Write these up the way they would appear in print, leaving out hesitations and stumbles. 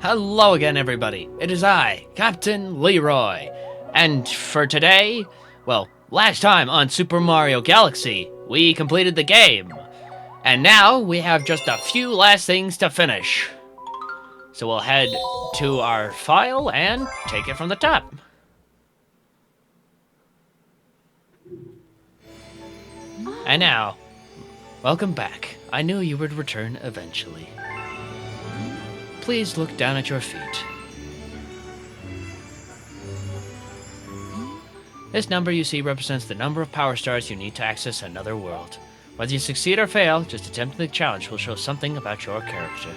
Hello again, everybody. It is I, Captain Leroy. And for today, well, last time on Super Mario Galaxy, we completed the game. And now we have just a few last things to finish. So we'll head to our file and take it from the top. And now, welcome back. I knew you would return eventually. Please look down at your feet. This number you see represents the number of power stars you need to access another world. Whether you succeed or fail, just attempting the challenge will show something about your character.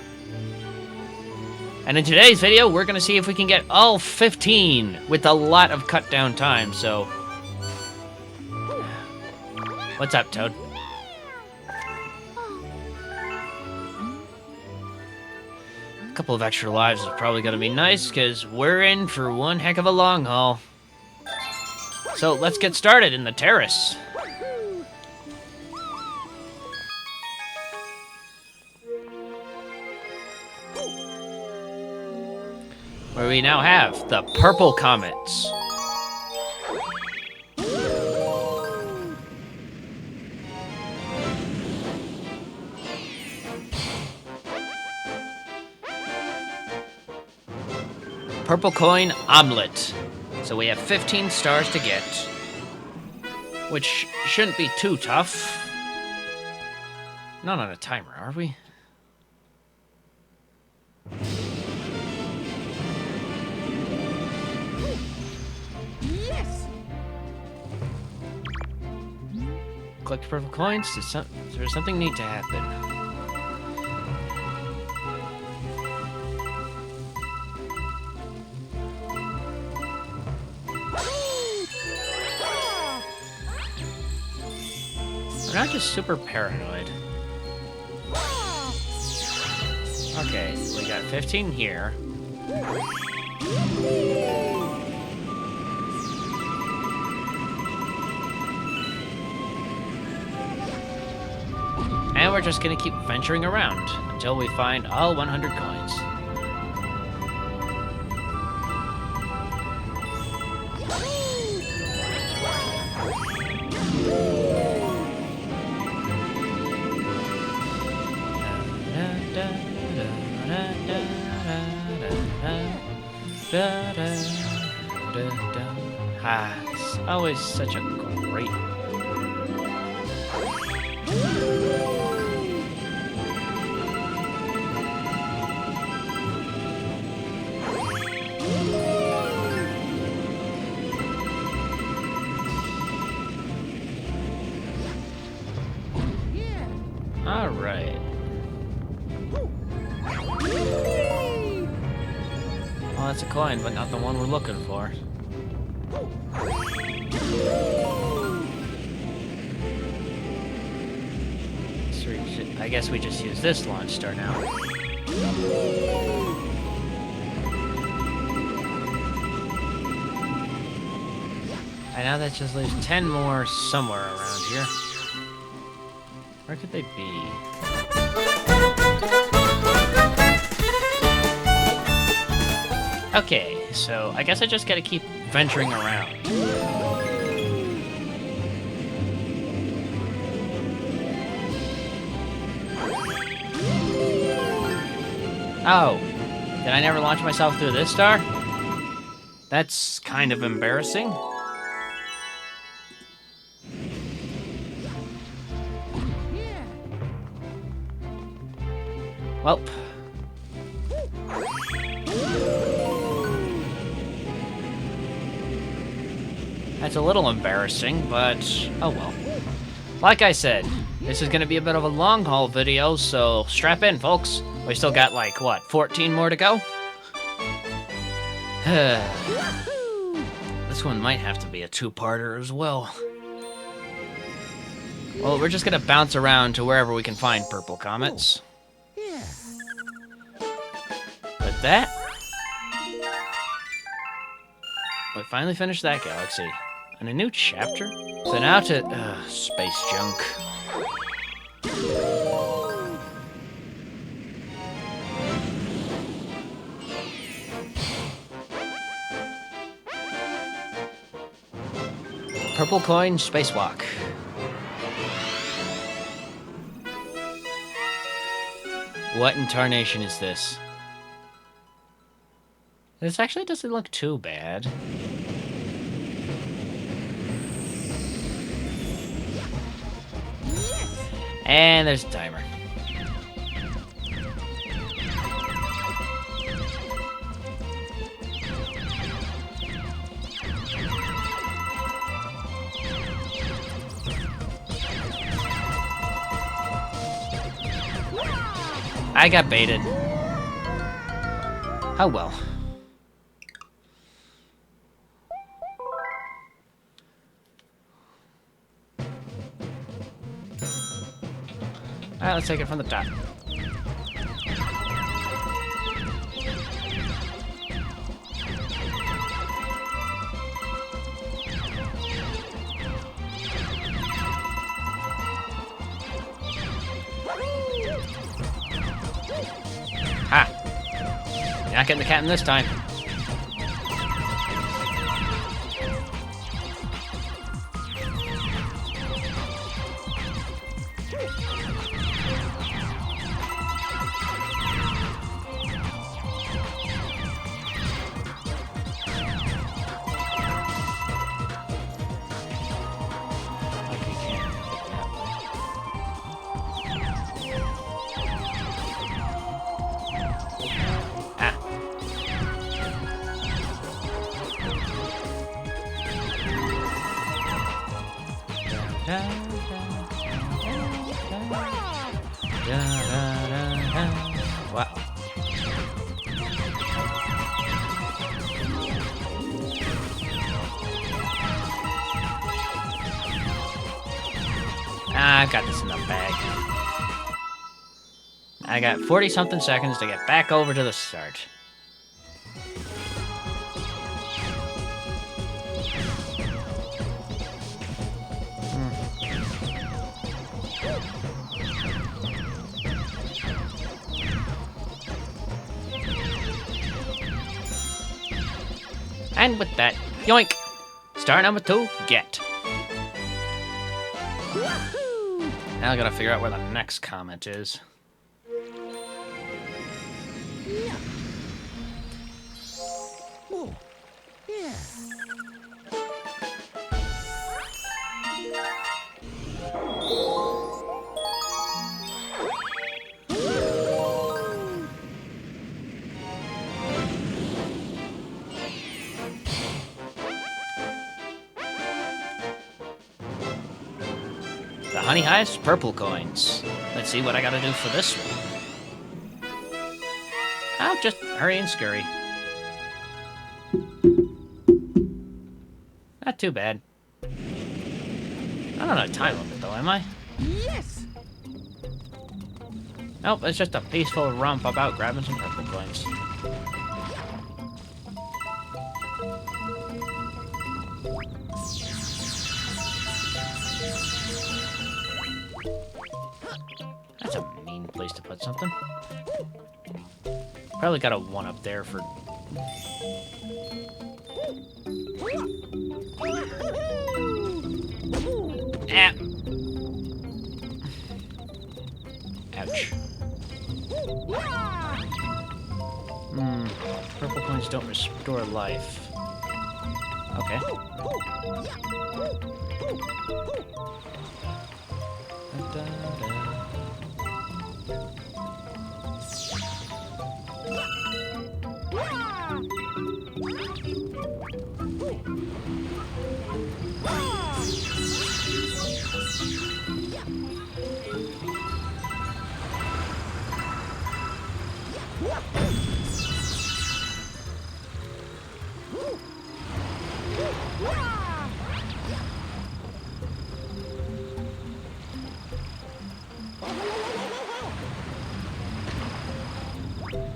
And in today's video, we're going to see if we can get all 15 with a lot of cut down time, so... What's up, Toad? A couple of extra lives is probably going to be nice, because we're in for one heck of a long haul. So let's get started in the terrace. Where we now have the purple comets. Purple coin omelet. So we have 15 stars to get, which shouldn't be too tough. Not on a timer, are we? Yes. Collect purple coins. There's something neat to happen. We're not just super paranoid. Okay, we got 15 here. And we're just gonna keep venturing around until we find all 100 coins. Ah, it's always such a great... All right. Well, that's a coin, but not the one we're looking for. So I guess we just use this launch star now. And now that just leaves 10 more somewhere around here. Where could they be? Okay, so I guess I just gotta keep venturing around. Oh, did I never launch myself through this star? That's kind of embarrassing. Welp. That's a little embarrassing, but oh well. Like I said, this is gonna be a bit of a long haul video, so strap in, folks. We still got like, what, 14 more to go? This one might have to be a two-parter as well. Well, we're just gonna bounce around to wherever we can find purple comets. With that, we finally finished that galaxy. And a new chapter? So now to... space junk. purple coin spacewalk. What in tarnation is this? This actually doesn't look too bad. And there's a timer. I got baited. Oh well. Alright, let's take it from the top. Ha! Not getting the captain this time. Wow. I've got this in the bag. I got 40-something seconds to get back over to the start. And with that, yoink! Star number 2, get. Now I gotta figure out where the next comment is. Oh, yeah. The Honey Hive's purple coins. Let's see what I gotta do for this one. I'll just hurry and scurry. Not too bad. I'm not on a time limit though, am I? Yes. Nope, it's just a peaceful romp about grabbing some purple coins. That's a mean place to put something. Probably got a one up there for... Ah. Ouch. Purple coins don't restore life. Okay.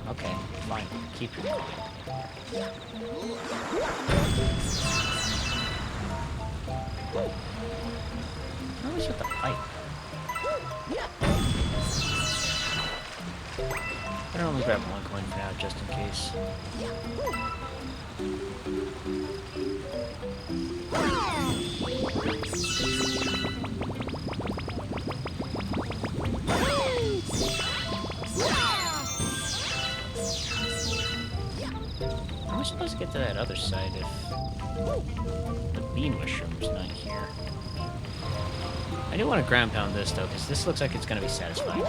Okay, fine. Keep your coin. How was with the pipe? Better only grab one coin for now, just in case. How am I supposed to get to that other side if the bee mushroom's not here? I do want to ground pound this, though, because this looks like it's going to be satisfying.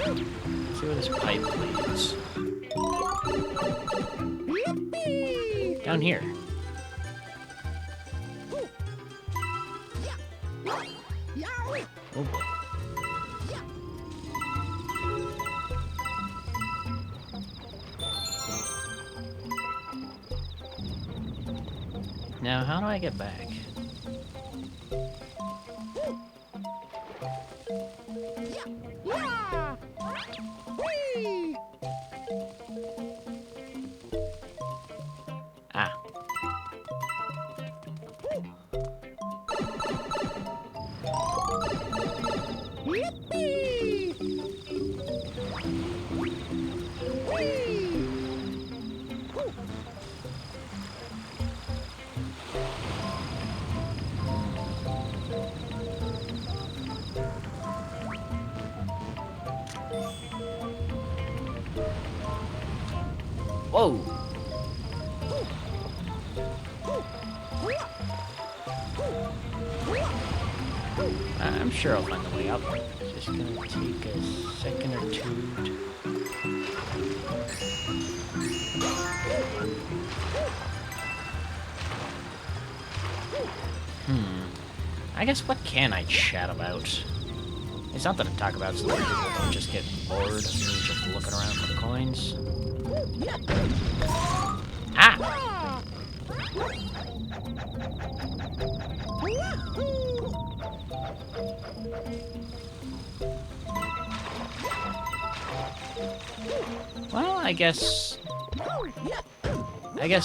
Let's see where this pipe leads. Down here. Oh boy. Now, how do I get back? Ah. Whoa! I'm sure I'll find the way up. It's just gonna take a second or two. I guess what can I chat about? It's something to talk about so that people don't just get bored of me just looking around for the coins. Ah! Well, I guess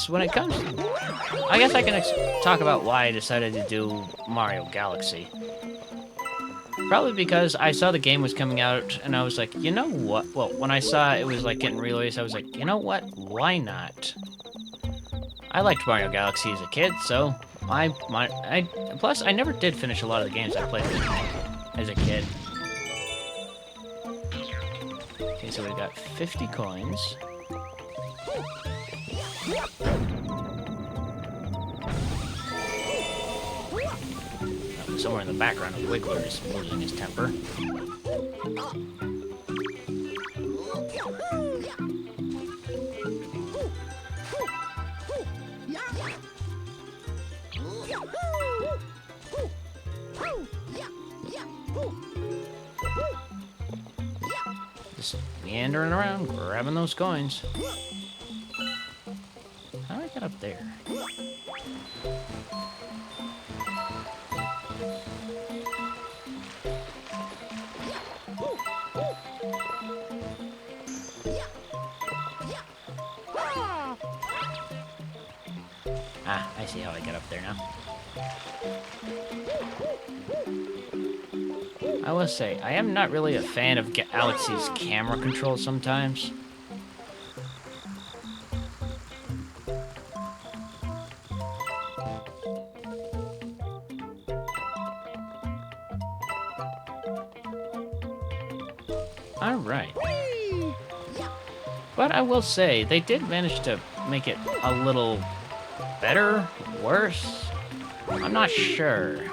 when it comes, I guess I can talk about why I decided to do Mario Galaxy. Probably because I saw the game was coming out, and I was like, you know what? Well, when I saw it was like getting released, I was like, you know what? Why not? I liked Mario Galaxy as a kid, so plus I never did finish a lot of the games I played as a kid. Okay, so we've got 50 coins. Somewhere in the background, a Wiggler is losing his temper. Just meandering around, grabbing those coins. How do I get up there? Ah, I see how I get up there now. I will say, I am not really a fan of Galaxy's camera control sometimes. Alright. But I will say, they did manage to make it a little better, worse. I'm not sure.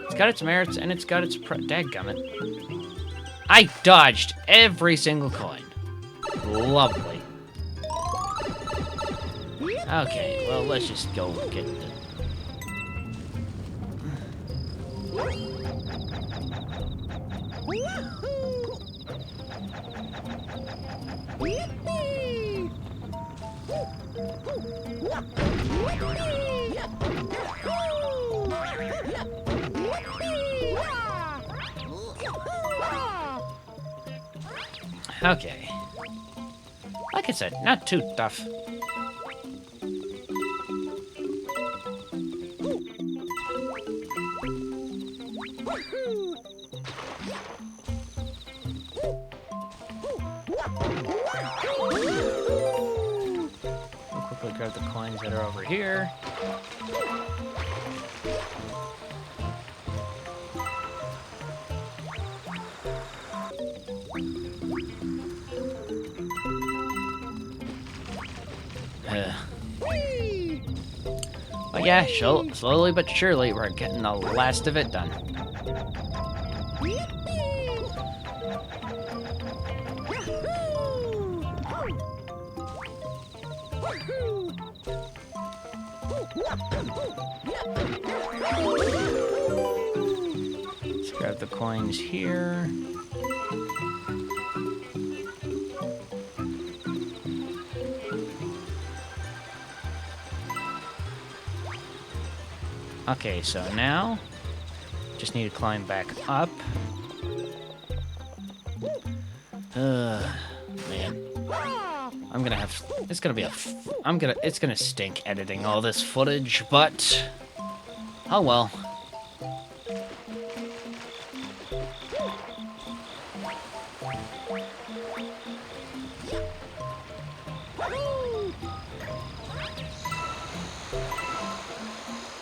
It's got its merits and it's got its dadgummit. I dodged every single coin. Lovely. Okay, well, let's just go get the... Okay. Like I said, not too tough. We'll quickly grab the coins that are over here. Yeah, slowly but surely, we're getting the last of it done. Let's grab the coins here. Okay, so now just need to climb back up. Man. I'm gonna have, it's gonna be it's gonna stink editing all this footage, but, oh well.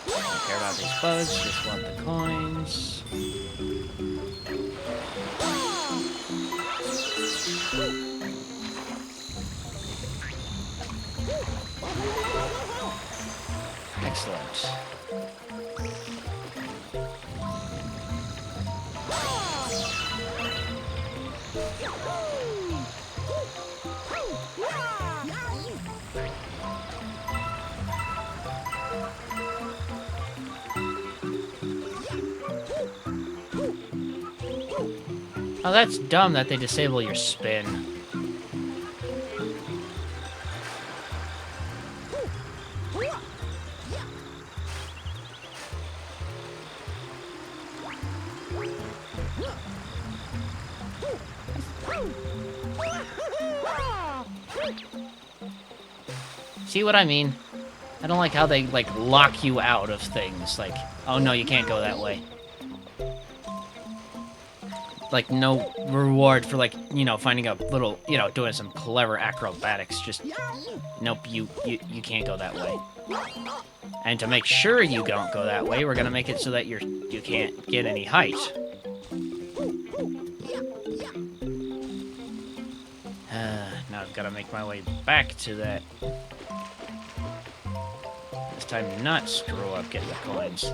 Don't care about these bugs, just want the coins. Excellent. Oh, that's dumb that they disable your spin. See what I mean? I don't like how they, like, lock you out of things. Like, oh no, you can't go that way. Like, no reward for, like, you know, finding a little, you know, doing some clever acrobatics. Just, nope, you can't go that way. And to make sure you don't go that way, we're gonna make it so that you can't get any height. Now I've gotta make my way back to that. This time not screw up getting the coins.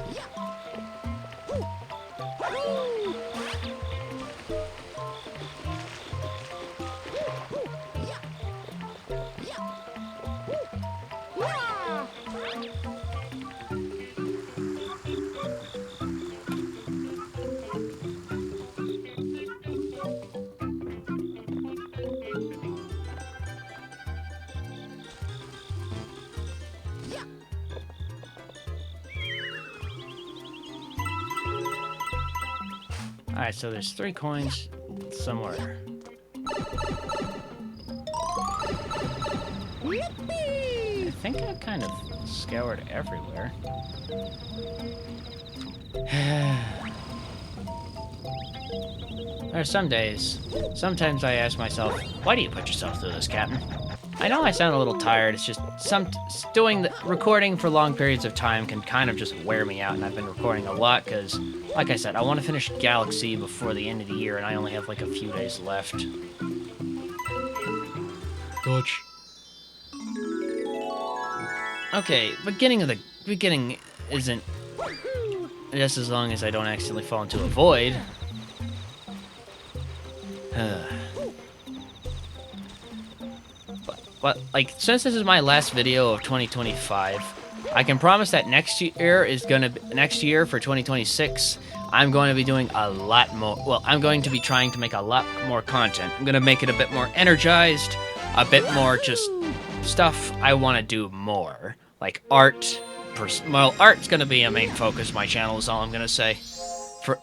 Alright, so there's 3 coins somewhere. I think I've kind of scoured everywhere. There are some days, sometimes I ask myself, why do you put yourself through this, Captain? I know I sound a little tired, it's just doing the recording for long periods of time can kind of just wear me out, and I've been recording a lot because, like I said, I want to finish Galaxy before the end of the year, and I only have like a few days left. Dodge. Okay, beginning isn't just as long as I don't accidentally fall into a void. But, like, since this is my last video of 2025, I can promise that next year for 2026, I'm going to be doing a lot more. Well, I'm going to be trying to make a lot more content. I'm going to make it a bit more energized, a bit more just stuff I want to do more. Like art. Well, art's going to be a main focus of my channel is all I'm going to say.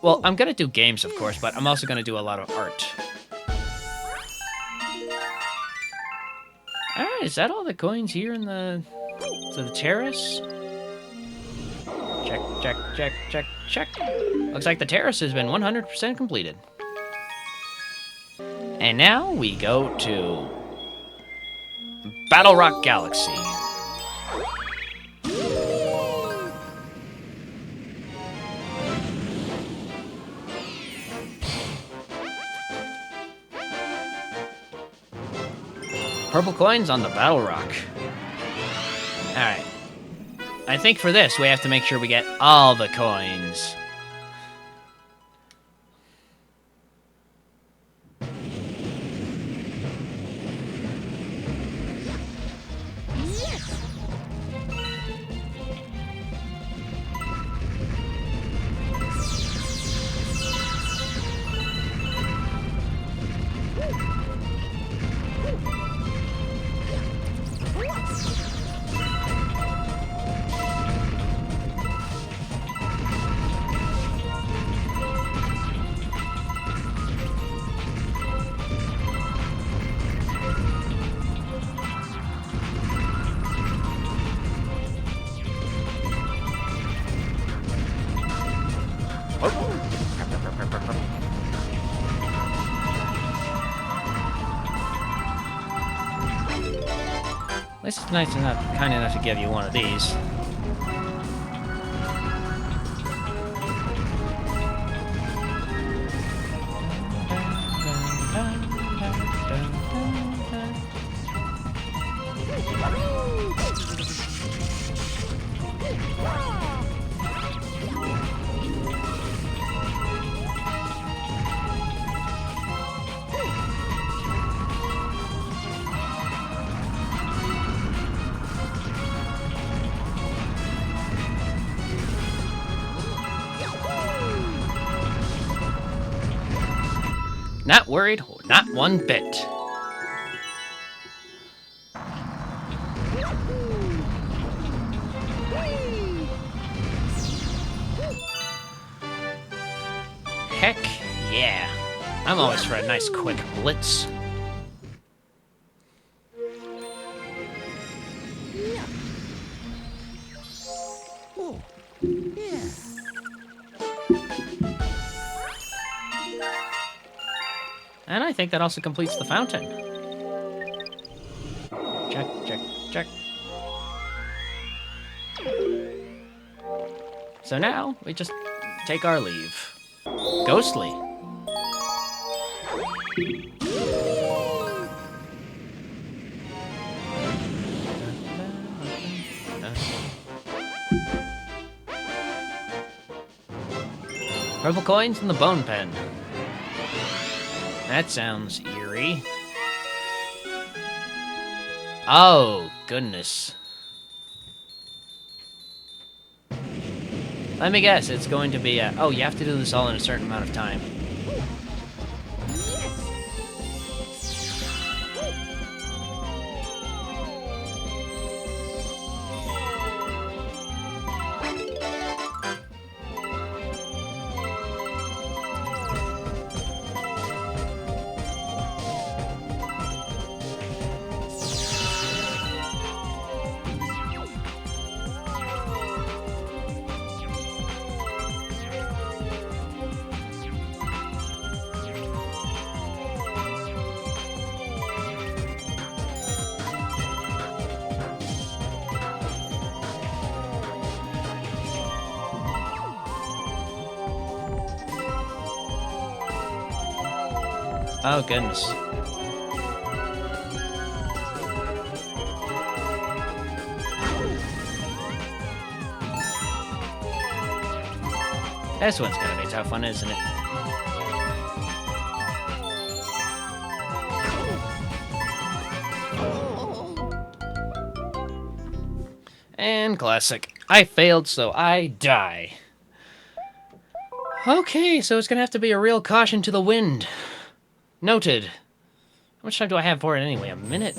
Well, I'm going to do games, of course, but I'm also going to do a lot of art. Alright, is that all the coins here in the terrace? Check, check, check, check, check. Looks like the terrace has been 100% completed. And now we go to Battle Rock Galaxy. Purple coins on the Battle Rock. Alright. I think for this, we have to make sure we get all the coins. At least it's nice enough, kind enough to give you one of these. Not worried, not one bit. Heck yeah. I'm always for a nice quick blitz. Oh, yeah. And I think that also completes the fountain. Check, check, check. So now, we just take our leave. Ghostly. Purple coins in the bone pen. That sounds eerie. Oh, goodness. Let me guess, it's going to be a... Oh, you have to do this all in a certain amount of time. Oh, goodness. This one's gonna be a tough one, isn't it? And classic. I failed, so I die. Okay, so it's gonna have to be a real caution to the wind. Noted. How much time do I have for it anyway? A minute?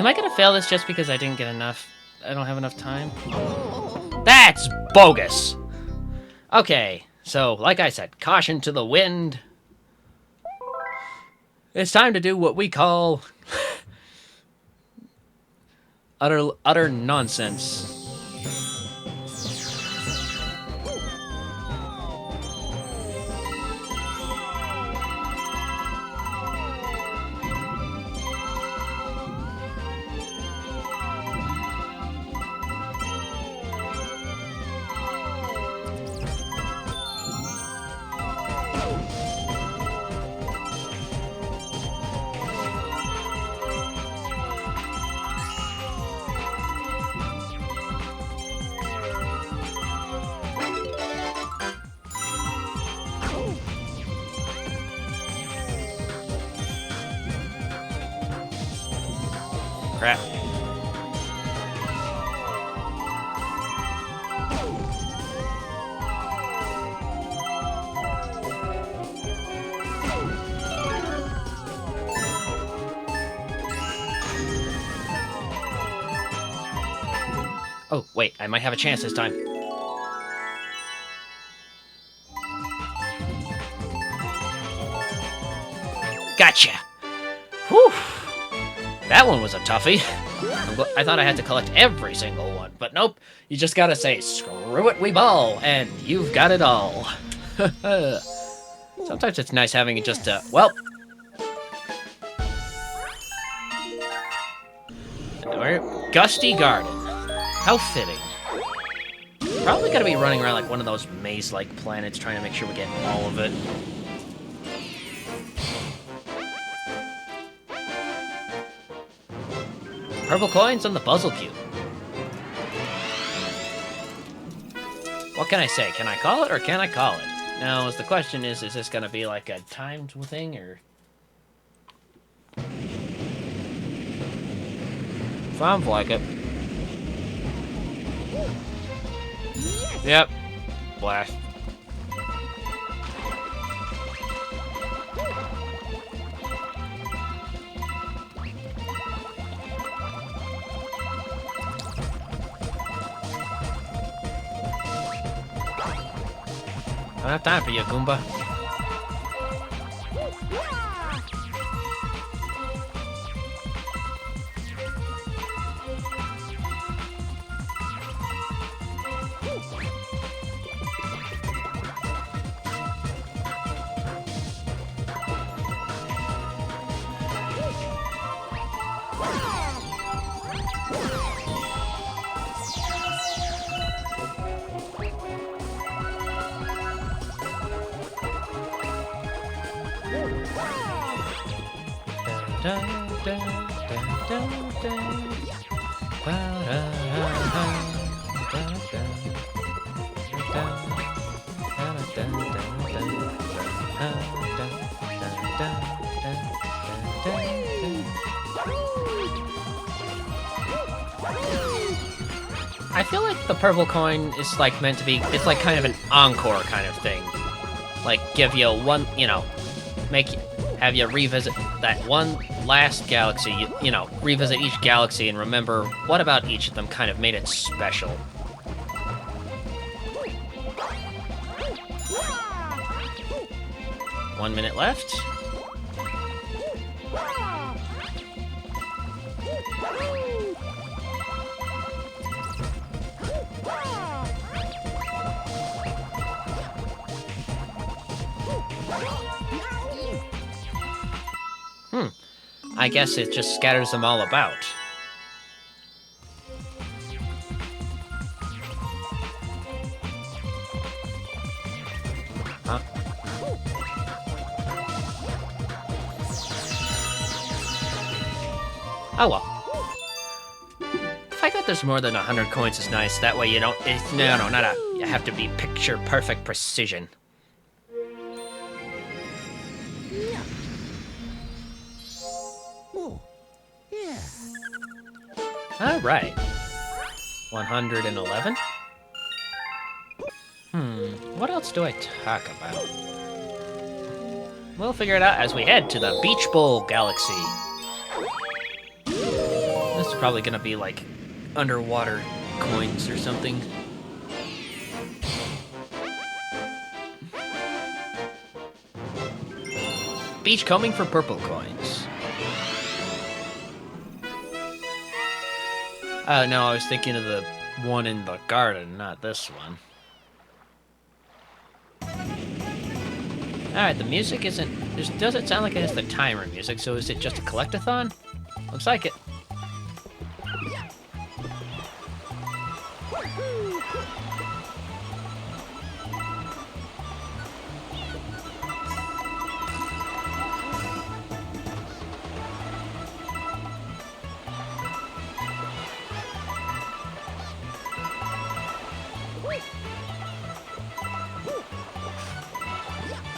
I gonna fail this just because I didn't get enough? I don't have enough time? That's bogus! Okay, so, like I said, caution to the wind. It's time to do what we call... utter nonsense. Crap. Oh, wait, I might have a chance this time. Gotcha! Whew! That one was a toughie. I thought I had to collect every single one, but nope. You just gotta say, screw it, we ball, and you've got it all. Sometimes it's nice having it just, well... Gusty Garden. How fitting. Probably gonna be running around like one of those maze-like planets trying to make sure we get all of it. Purple coins on the puzzle cube. What can I say? Can I call it or can I call it? Now, the question is this gonna be like a timed thing or... Sounds like it. Yep. Blast. I don't have time for you, Goomba. I feel like the purple coin is like meant to be, it's like kind of an encore kind of thing. Like give you one, you know, have you revisit that one last galaxy, you know, revisit each galaxy and remember what about each of them kind of made it special. One minute left. I guess it just scatters them all about. Huh? Oh well. The fact that there's more than 100 coins is nice. That way you don't... no, not a... You have to be picture-perfect precision. All right. 111? What else do I talk about? We'll figure it out as we head to the Beach Bowl Galaxy. probably gonna be like underwater coins or something. Beachcombing for purple coins. Oh no, I was thinking of the one in the garden, not this one. Alright, the music isn't... It doesn't sound like it has the timer music, so is it just a collect-a-thon? Looks like it.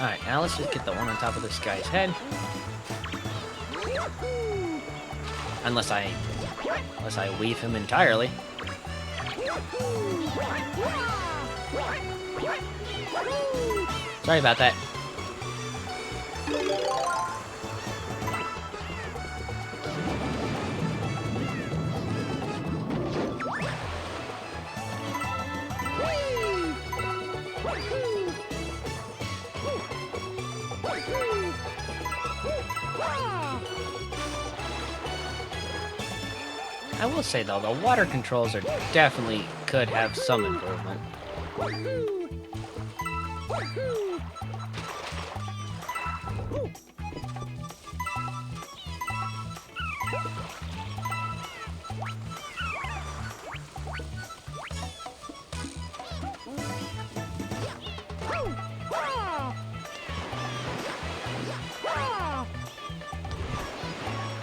Alright, now let's just get the one on top of this guy's head. Unless I weave him entirely. Sorry about that. I will say though, the water controls are definitely could have some improvement.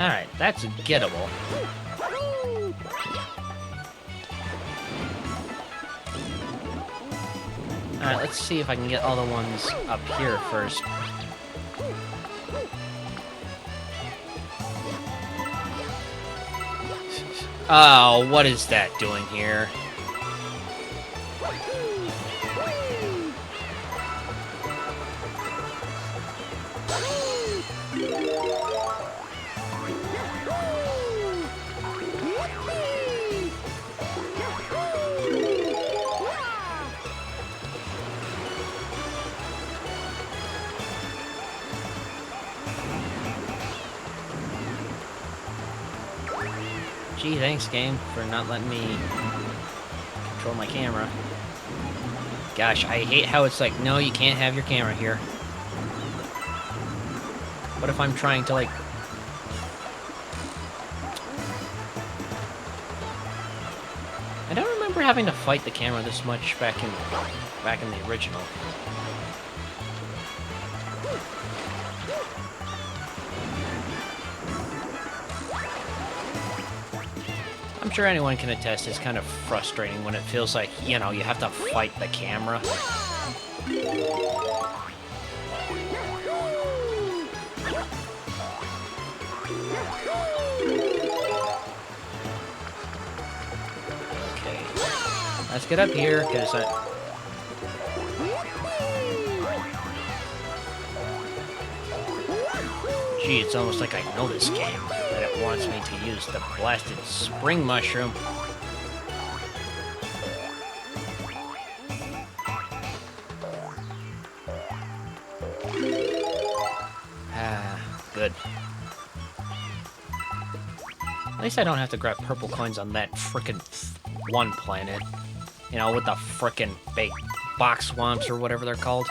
Alright, that's gettable. Alright, let's see if I can get all the ones up here first. Oh, what is that doing here? Gee, thanks, game, for not letting me control my camera. Gosh, I hate how it's like, no, you can't have your camera here. What if I'm trying to, like... I don't remember having to fight the camera this much back in the original. I'm sure anyone can attest it's kind of frustrating when it feels like, you know, you have to fight the camera. Okay. Let's get up here, because Gee, it's almost like I know this game, that it wants me to use the blasted spring mushroom. Ah, good. At least I don't have to grab purple coins on that frickin' one planet. You know, with the frickin' big box swamps or whatever they're called.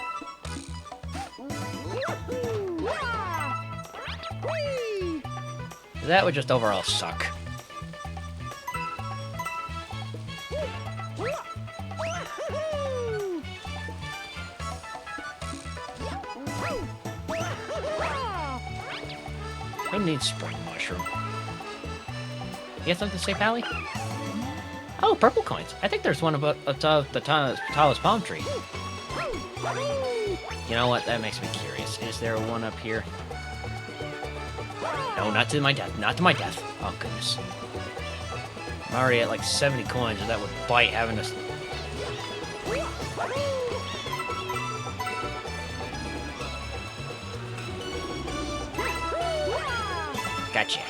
That would just overall suck. Who needs spring mushroom? You got something to say, Pally? Oh, purple coins. I think there's one above the tallest palm tree. You know what? That makes me curious. Is there one up here? No, not to my death. Not to my death. Oh, goodness. I'm already at like 70 coins, and that would bite having to... Gotcha.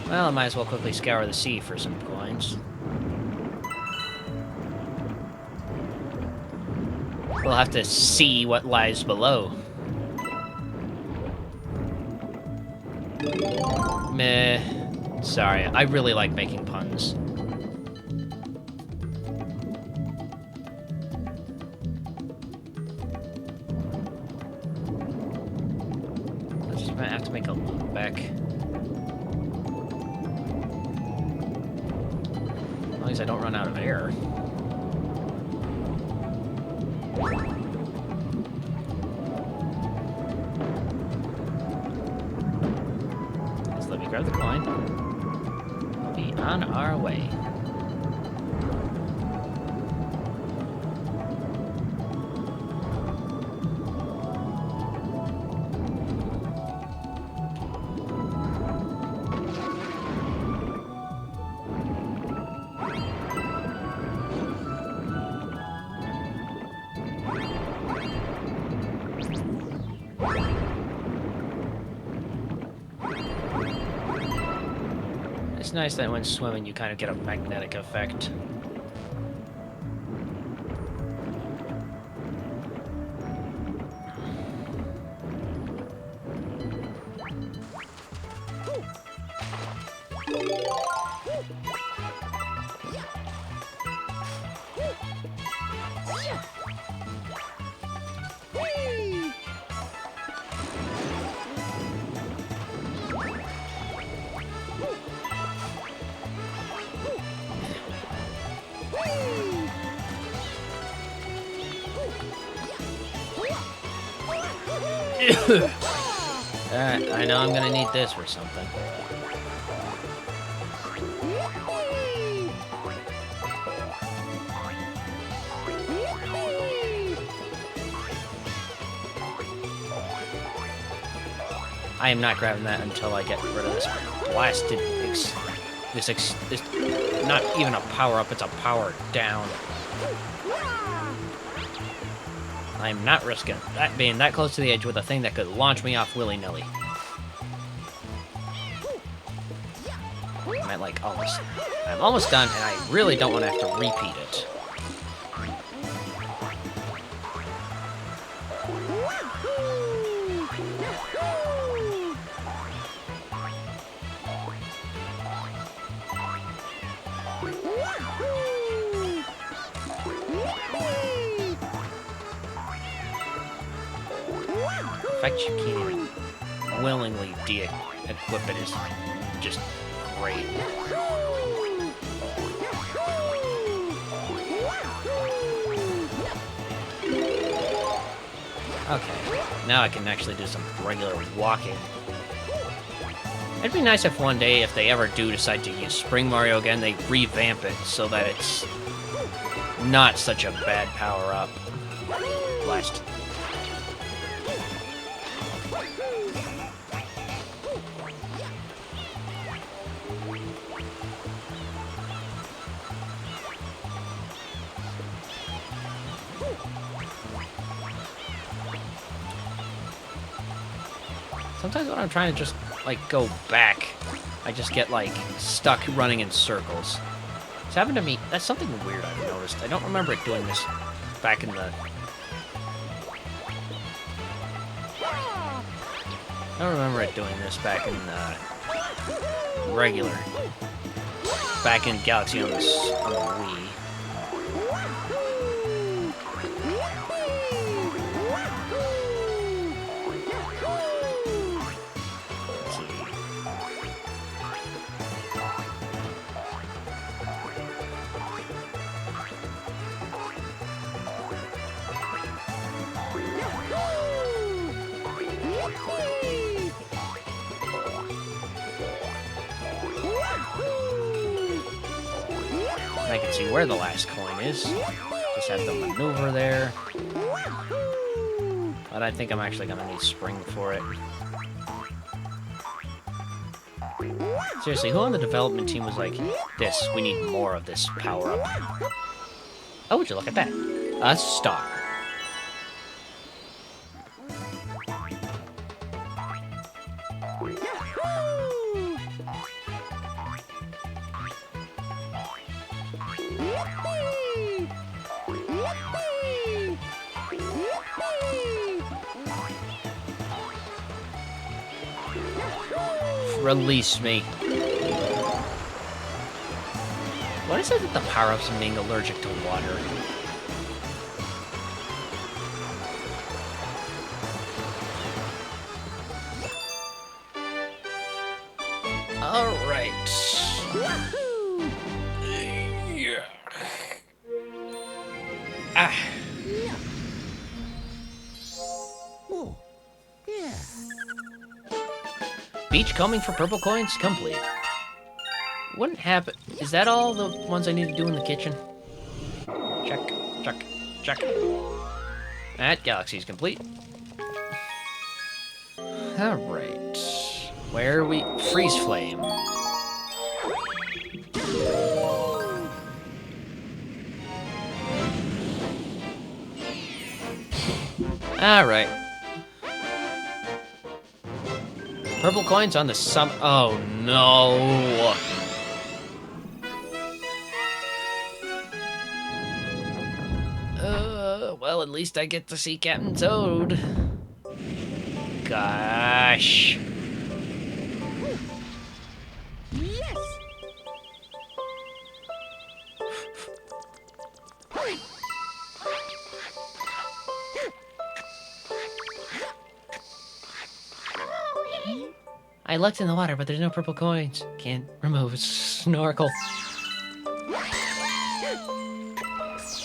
Well, I might as well quickly scour the sea for some coins. We'll have to see what lies below. Meh. Sorry, I really like making puns. I just might have to make a loop back. As long as I don't run out of air. Just let me grab the coin. We'll be on our way. It's nice that when swimming you kind of get a magnetic effect. Alright, I know I'm gonna need this for something. I am not grabbing that until I get rid of this blasted this not even a power up, it's a power down. I'm not risking that being that close to the edge with a thing that could launch me off willy-nilly. I'm almost done, and I really don't want to have to repeat it. The fact you can't even willingly de-equip it is just great. Okay, now I can actually do some regular walking. It'd be nice if one day, if they ever do decide to use Spring Mario again, they revamp it so that it's not such a bad power-up. Blast. Sometimes when I'm trying to just, like, go back, I just get, like, stuck running in circles. It's happened to me. That's something weird I've noticed. I don't remember it doing this back in the... I don't remember it doing this back in regular. Back in Galaxy on the Wii. I can see where the last coin is. Just have the maneuver there. But I think I'm actually gonna need Spring for it. Seriously, who on the development team was like, we need more of this power-up? Oh, would you look at that? A star. Yippee! Yippee! Yippee! Release me. What is it with the power-ups and being allergic to water? Alright. Wahoo! Yeah. Ah. Oh, yeah. Beach combing for purple coins complete. Wouldn't happen. Is that all the ones I need to do in the kitchen? Check, check, check. That galaxy's complete. Alright. Where are we? Freeze flame. Alright. Purple coins on the sum. Oh no. Well, at least I get to see Captain Toad. Gosh. Yes! I looked in the water, but there's no purple coins. Can't remove snorkel.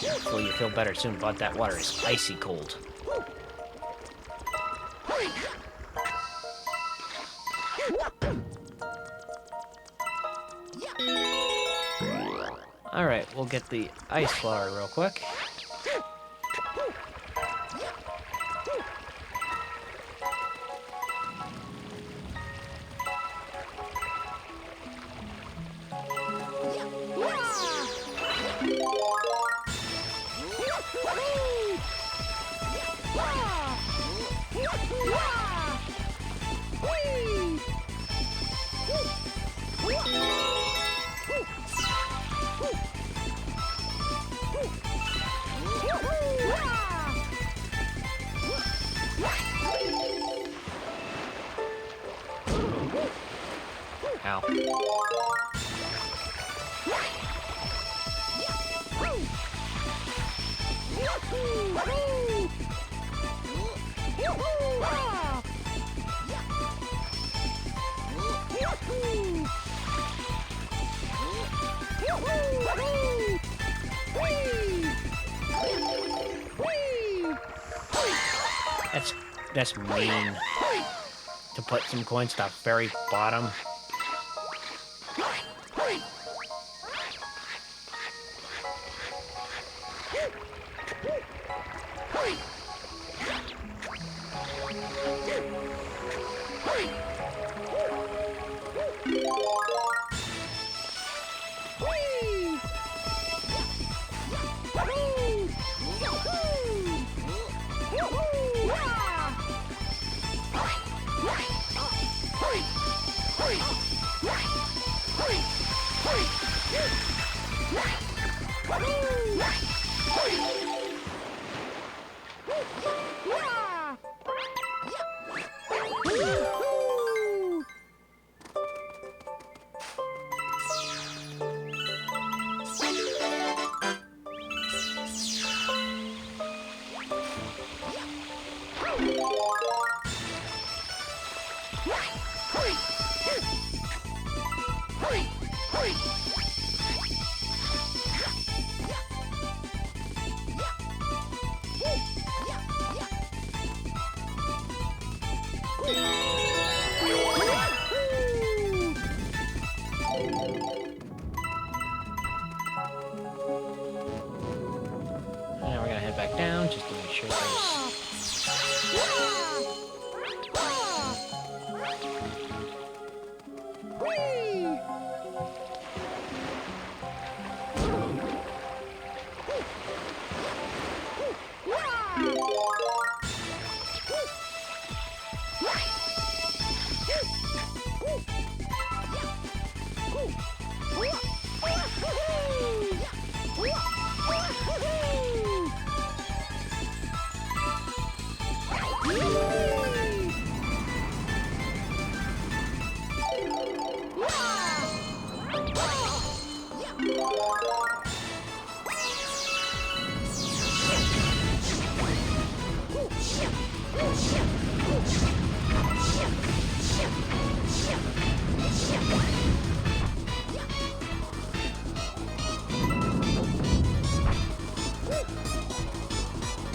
Hopefully you feel better soon, but that water is icy cold. Alright, we'll get the ice flower real quick. Ow. That's mean. To put some coins at the very bottom. Now we're gonna head back down just to make sure there's...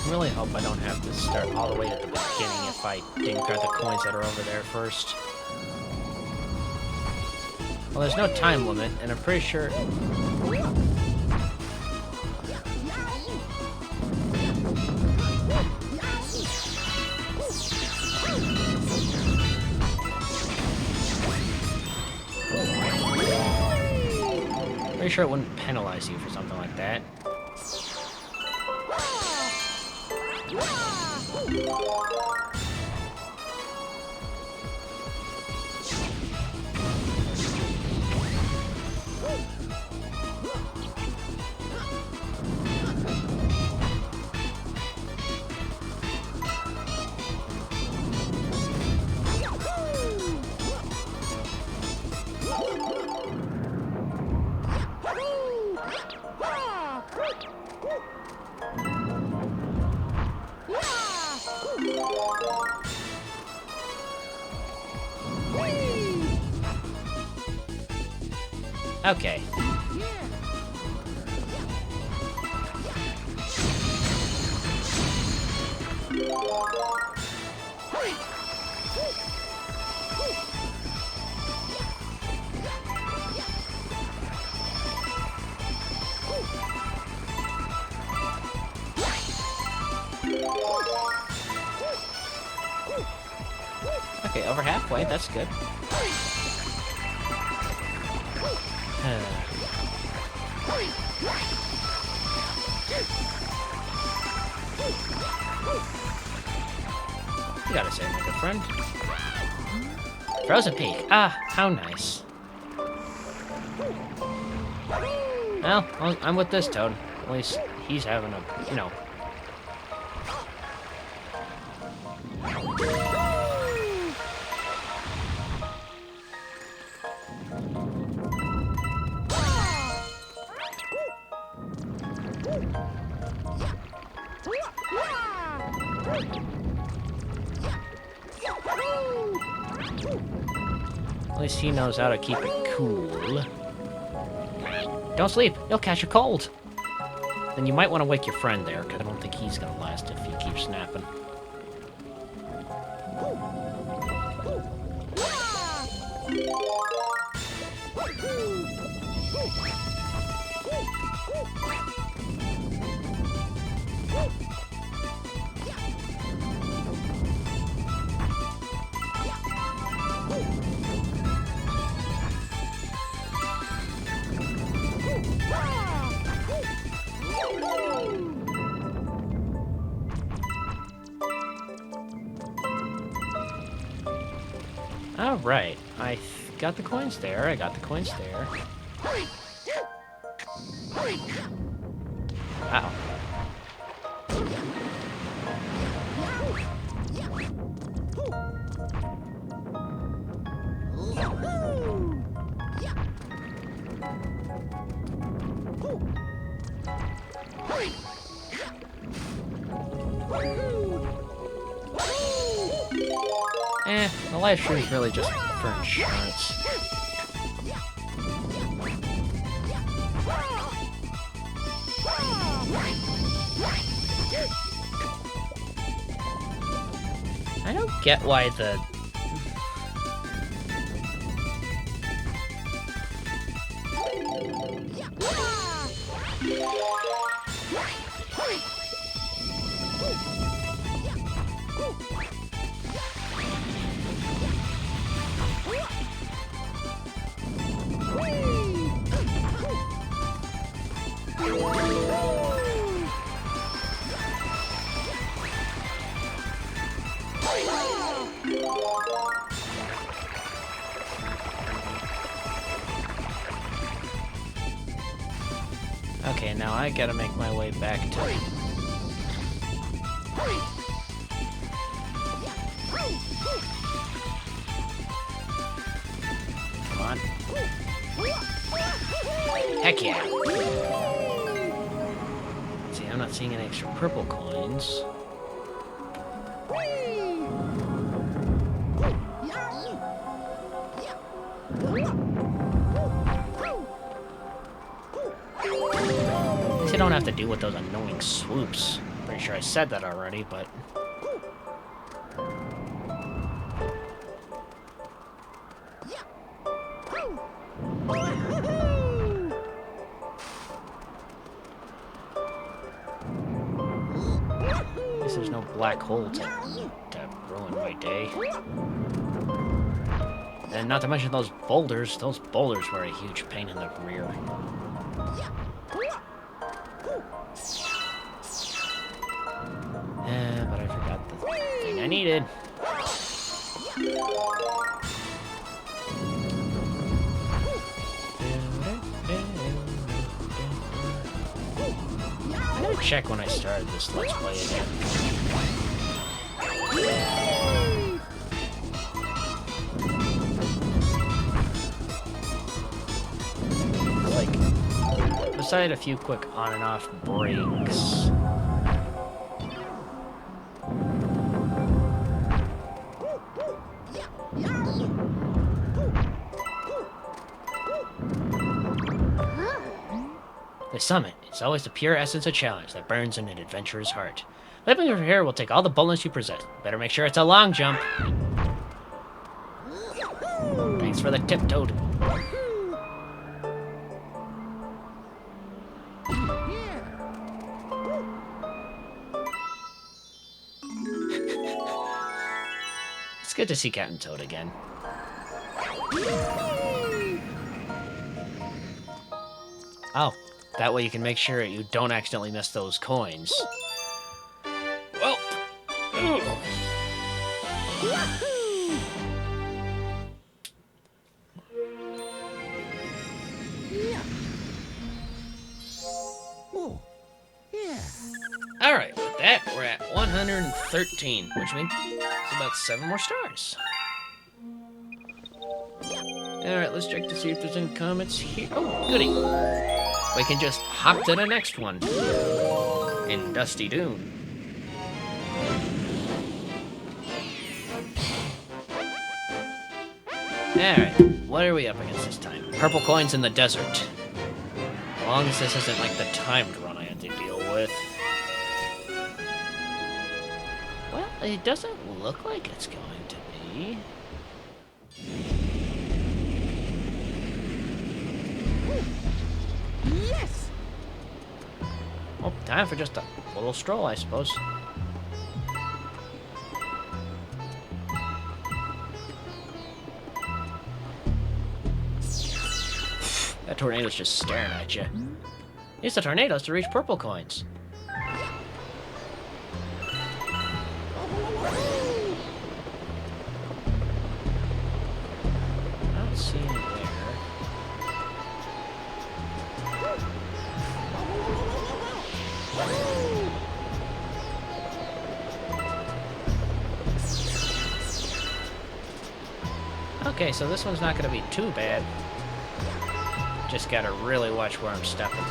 really hope I don't have to start all the way at the beginning if I didn't grab the coins that are over there first. Well, there's no time limit, and I'm pretty sure... Pretty sure it wouldn't penalize you for something like that. Okay. Okay, over halfway, that's good. You gotta say, my good friend. Frozen Peak. Ah, how nice. Well, I'm with this Toad. At least he's having a, you know. At least he knows how to keep it cool. Don't sleep, you'll catch a cold. Then you might want to wake your friend there, because I don't think he's gonna last if you keep snapping. Alright, I got the coins there, I got the coins there. Wow. The live stream is really just for insurance. I don't get why the... Okay, now I gotta make my way back to... Come on. Heck yeah! See, I'm not seeing any extra purple coins. At least I don't have to deal with those annoying swoops. Pretty pretty sure I said that already, but... I guess there's no black hole to ruin my day. And not to mention those boulders. Those boulders were a huge pain in the rear. But I forgot the thing I needed. I'm gonna check when I started this Let's Play again. Like, beside a few quick on and off breaks. The summit is always the pure essence of challenge that burns in an adventurer's heart. Living over here will take all the boldness you possess. Better make sure it's a long jump. Thanks for the tip, Toad. It's good to see Captain Toad again. Oh, that way you can make sure you don't accidentally miss those coins. Well, alright, with that, we're at 113, which means it's about 7 more stars. Alright, let's check to see if there's any comments here. Oh, goody. We can just hop to the next one. In Dusty Dune. Alright, what are we up against this time? Purple coins in the desert. As long as this isn't like the timed run I have to deal with. Well, it doesn't look like it's going to be. Yes! Well, time for just a little stroll, I suppose. That tornado's just staring at you. Use the tornadoes to reach purple coins. I don't see any there. Okay, so this one's not going to be too bad. Just gotta really watch where I'm stepping.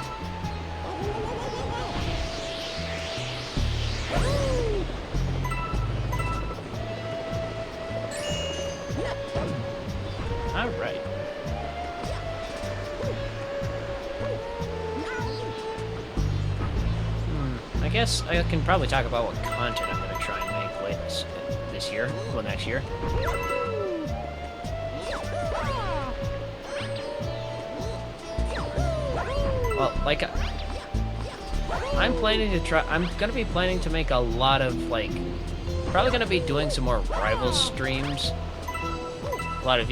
Alright. I guess I can probably talk about what content I'm gonna try and make this year, well, next year. Well, like, I'm gonna be planning to make a lot of, like, probably gonna be doing some more rival streams. A lot of,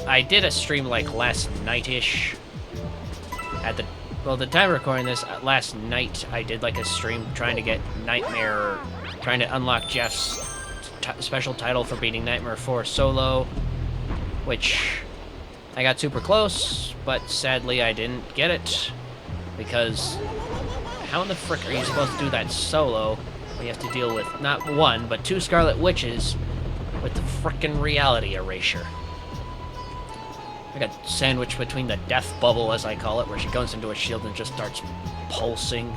I did a stream, like, last night-ish. The time recording this, last night, I did, like, a stream trying to get Nightmare, trying to unlock Jeff's special title for beating Nightmare 4 solo, which I got super close, but sadly I didn't get it, because how in the frick are you supposed to do that solo when you have to deal with not one, but 2 Scarlet Witches with the frickin' reality erasure? I got sandwiched between the death bubble, as I call it, where she goes into a shield and just starts pulsing.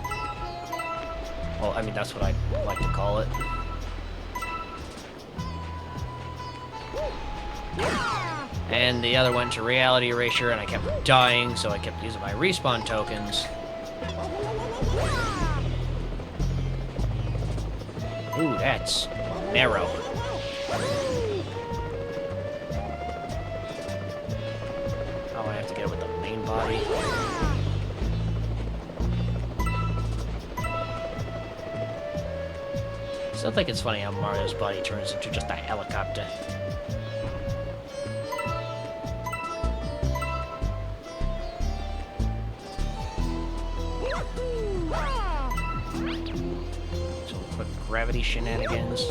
Well, I mean, that's what I like to call it. And the other went to reality erasure, and I kept dying, so I kept using my respawn tokens. Ooh, that's narrow. Oh, I have to get it with the main body. Still think it's funny how Mario's body turns into just a helicopter. Some quick gravity shenanigans.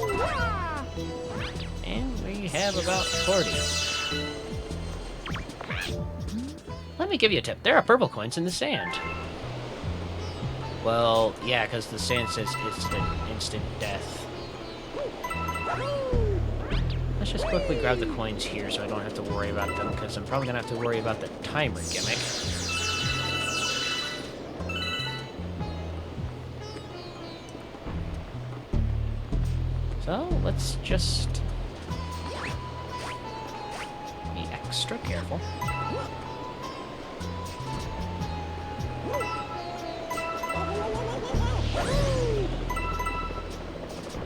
And we have about 40. Let me give you a tip. There are purple coins in the sand. Well, yeah, because the sand says instant death. Let's just quickly grab the coins here so I don't have to worry about them, because I'm probably going to have to worry about the timer gimmick. So, let's just be extra careful.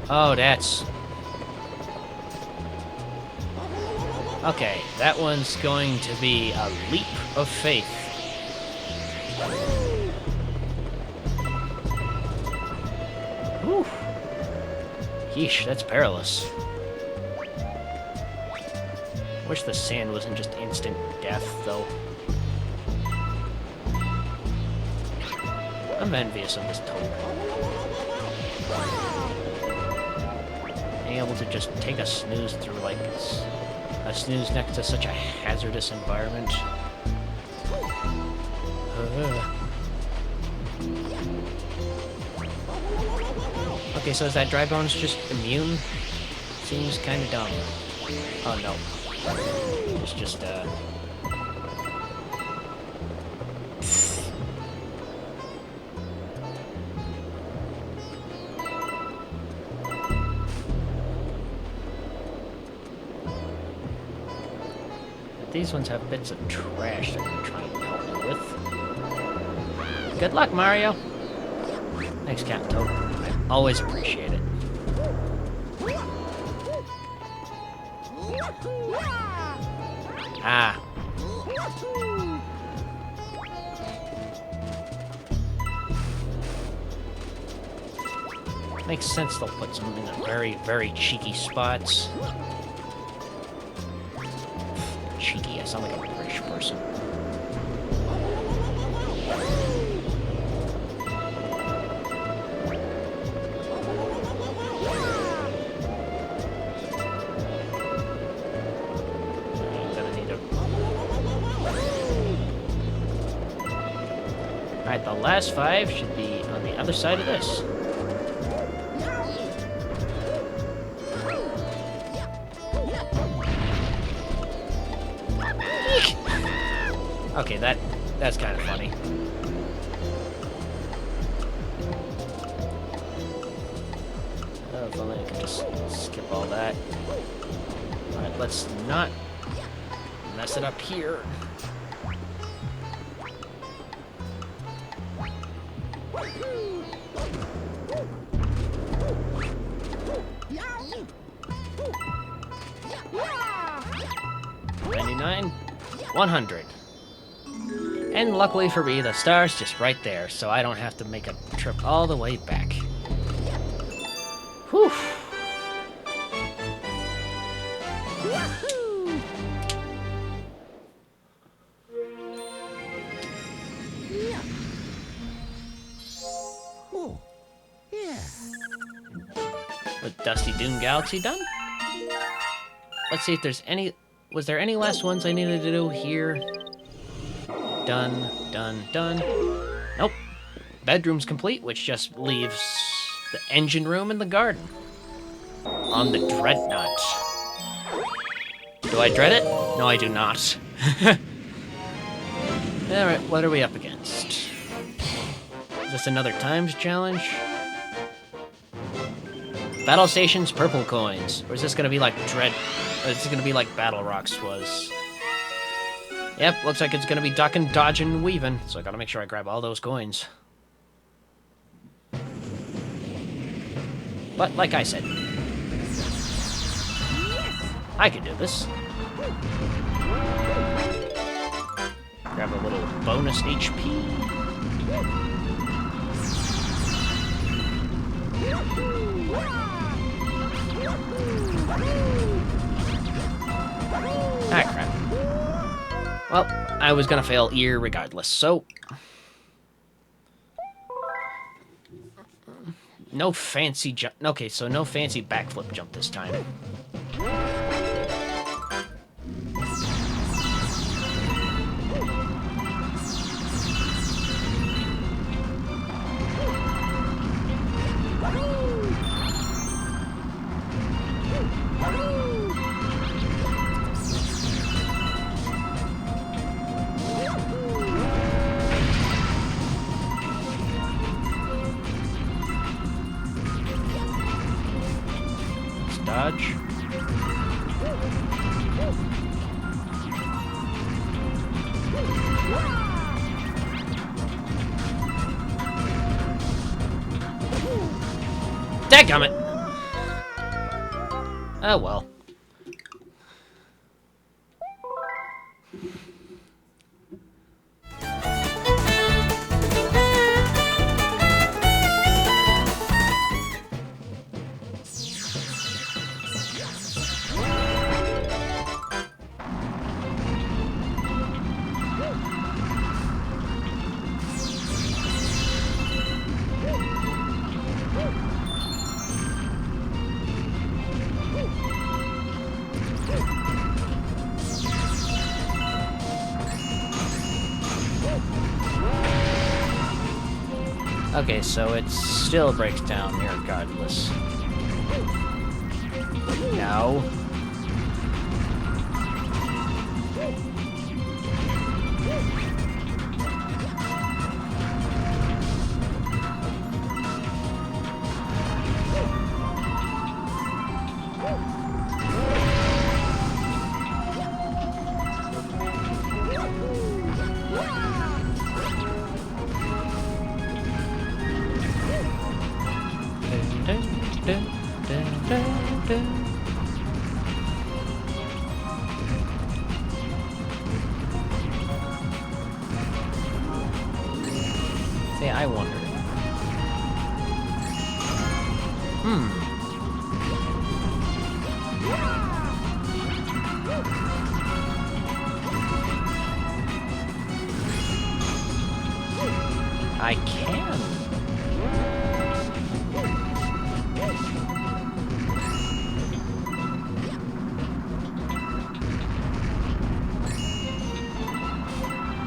Oh, that's... Okay, that one's going to be a leap of faith. Whew. Yeesh, that's perilous. Wish the sand wasn't just instant death, though. I'm envious of this toad. Being able to just take a snooze through, like, a snooze next to such a hazardous environment. Okay, so is that dry bones just immune? Seems kind of dumb. Oh no. It's just, These ones have bits of trash that I'm gonna try and help me with. Good luck, Mario! Thanks, Captain Toad. I always appreciate it. Ah. Makes sense they'll put some in the very, very cheeky spots. Cheeky, I sound like a British person. Alright, the last 5 should be on the other side of this. Okay, that's kind of funny. Oh, if only I could just skip all that. Alright, let's not mess it up here. $99, $100. And luckily for me, the star's just right there, so I don't have to make a trip all the way back. Whew. Oh, yeah. With Dusty Doom Galaxy done? Let's see if there's any... Was there any last ones I needed to do here? Done, done, done. Nope. Bedroom's complete, which just leaves the engine room and the garden. On the Dreadnought. Do I dread it? No, I do not. Alright, what are we up against? Is this another times challenge? Battle stations, purple coins. Or is this gonna be like Or is this gonna be like Battle Rocks was? Yep, looks like it's gonna be ducking, dodging, and weaving, so I gotta make sure I grab all those coins. But like I said, I can do this. Grab a little bonus HP. Ah, crap. Well, I was gonna fail regardless, so... No fancy jump. Okay, so no fancy backflip jump this time. Dodge. Dadgummit! Oh well. Okay, so it still breaks down regardless. No. Say, I wonder. I can.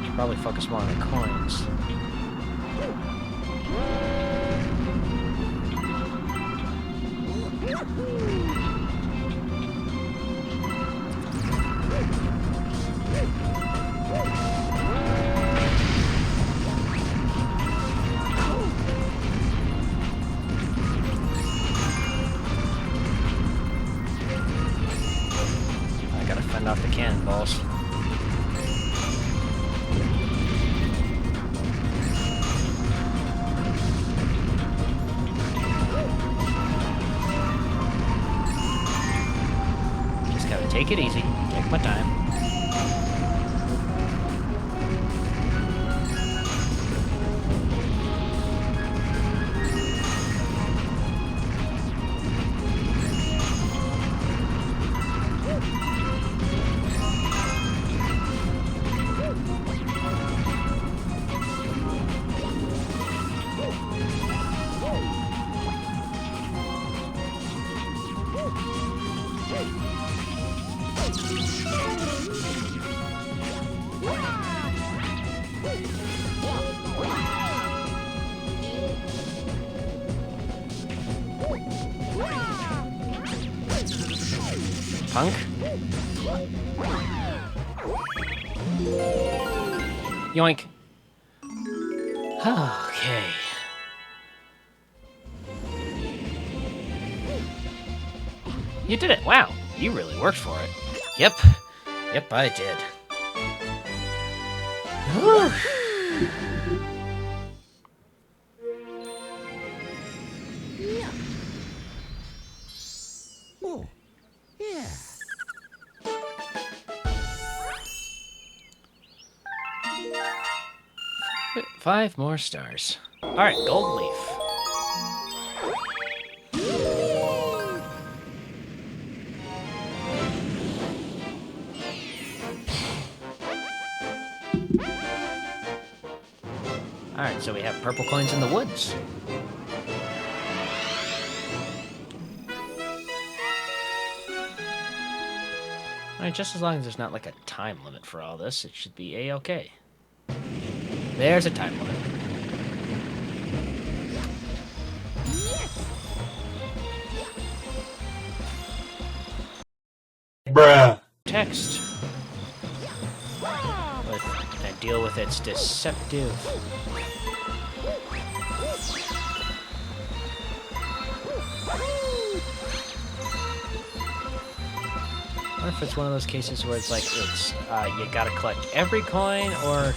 Should probably focus more on the coins. I gotta fend off the cannonballs. Just gotta take it easy, take my time. Punk? Yoink. Okay. You did it. Wow. You really worked for it. Yep. Yep, I did. 5 more stars. Alright, gold leaf. Alright, so we have purple coins in the woods. Alright, just as long as there's not like a time limit for all this, it should be a-okay. There's a time limit. Bruh. Text. And deal with its deceptive. What if it's one of those cases where it's like you gotta collect every coin, or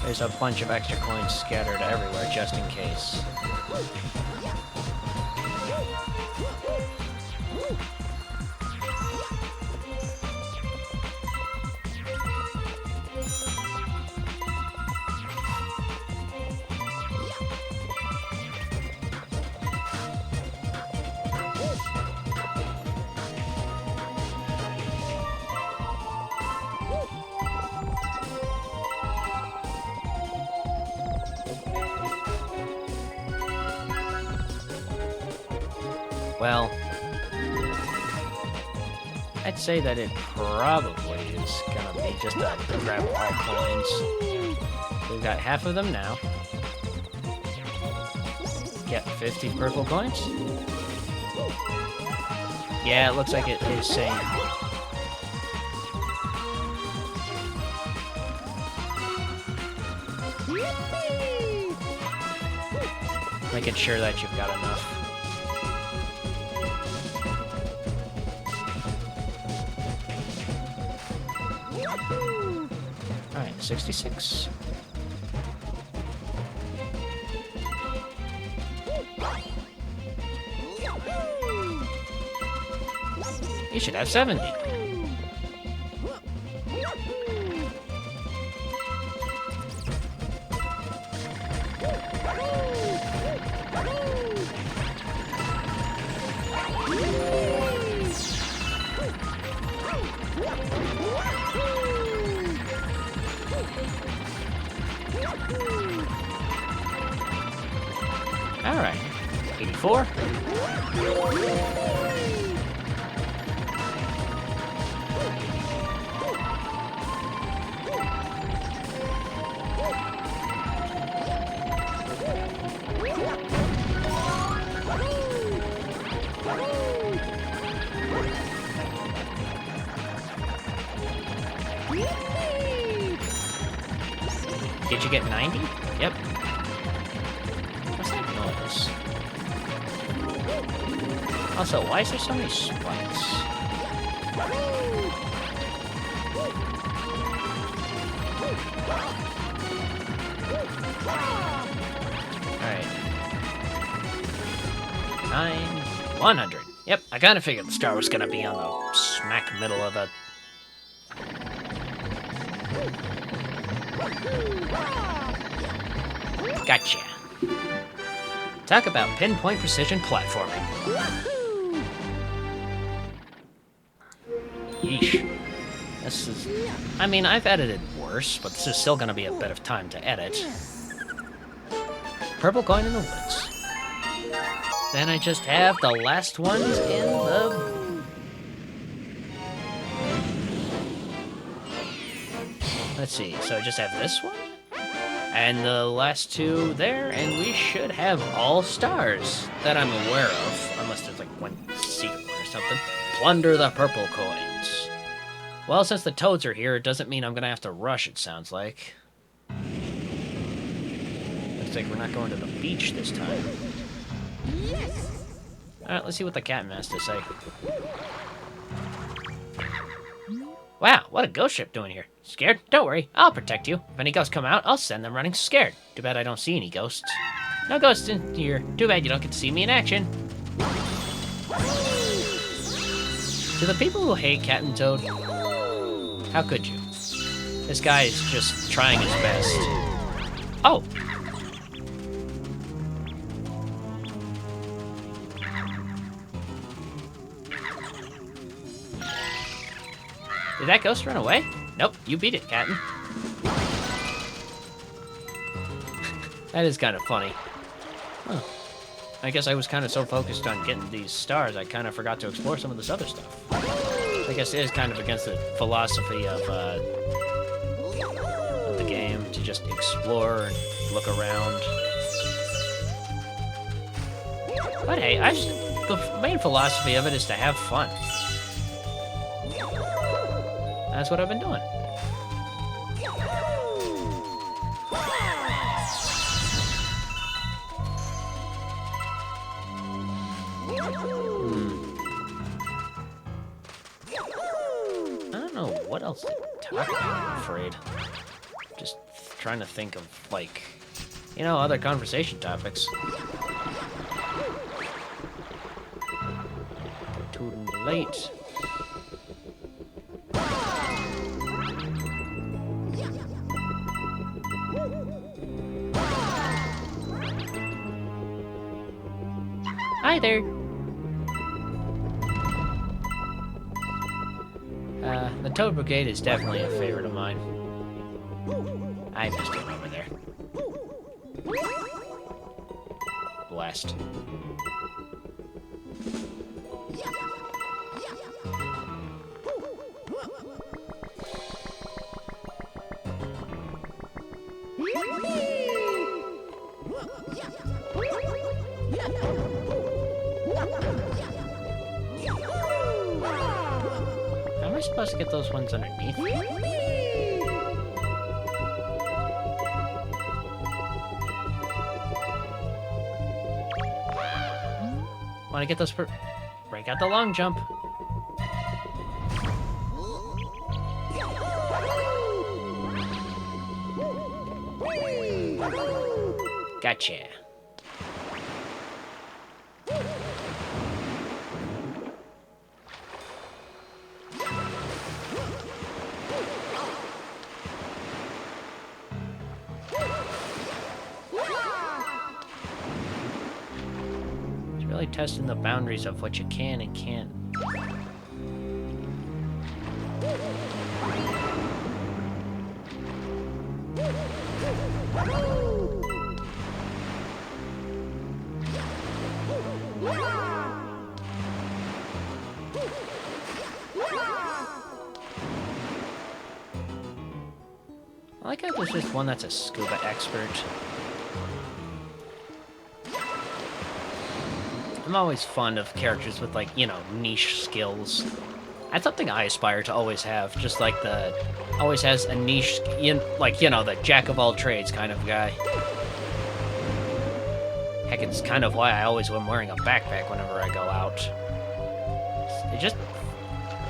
there's a bunch of extra coins scattered everywhere just in case? Well, I'd say that it probably is gonna be just a grab all coins. We've got half of them now. Get 50 purple coins. Yeah, it looks like it is saying. Making sure that you've got enough. Alright, 66. You should have 70. Alright, 84. Did you get 90? Yep. What's that noise? Also, why is there so many spikes? Alright. 100. Yep, I kinda figured the star was gonna be on the smack middle of a... Gotcha. Talk about pinpoint precision platforming. Yeesh. This is... I mean, I've edited worse, but this is still gonna be a bit of time to edit. Purple coin in the woods. Then I just have the last ones in the... Let's see, so I just have this one? And the last two there, and we should have all stars that I'm aware of, unless there's like one secret one or something. Plunder the purple coins. Well, since the toads are here, it doesn't mean I'm gonna have to rush, it sounds like. Looks like we're not going to the beach this time. Alright, let's see what the captain has to say. Wow, what a ghost ship doing here? Scared? Don't worry, I'll protect you. If any ghosts come out, I'll send them running scared. Too bad I don't see any ghosts. No ghosts in here. Too bad you don't get to see me in action. To the people who hate Captain Toad, how could you? This guy is just trying his best. Oh! Did that ghost run away? Nope, you beat it, Captain. That is kind of funny. Huh. I guess I was kind of so focused on getting these stars, I kind of forgot to explore some of this other stuff. I guess it is kind of against the philosophy of the game to just explore and look around. But hey, the main philosophy of it is to have fun. That's what I've been doing. I don't know what else to talk about, I'm afraid. Just trying to think of, like, you know, other conversation topics. Too late. Hi there. The Toad Brigade is definitely a favorite of mine. I missed him over there. Blast. How am I supposed to get those ones underneath? Want to get those break out the long jump. Gotcha. It's really testing the boundaries of what you can and can't. I like how there's just one that's a scuba expert. I'm always fond of characters with, like, you know, niche skills. That's something I aspire to always have, just like always has a niche, like, you know, the jack-of-all-trades kind of guy. Heck, it's kind of why I always am wearing a backpack whenever I go out. It just,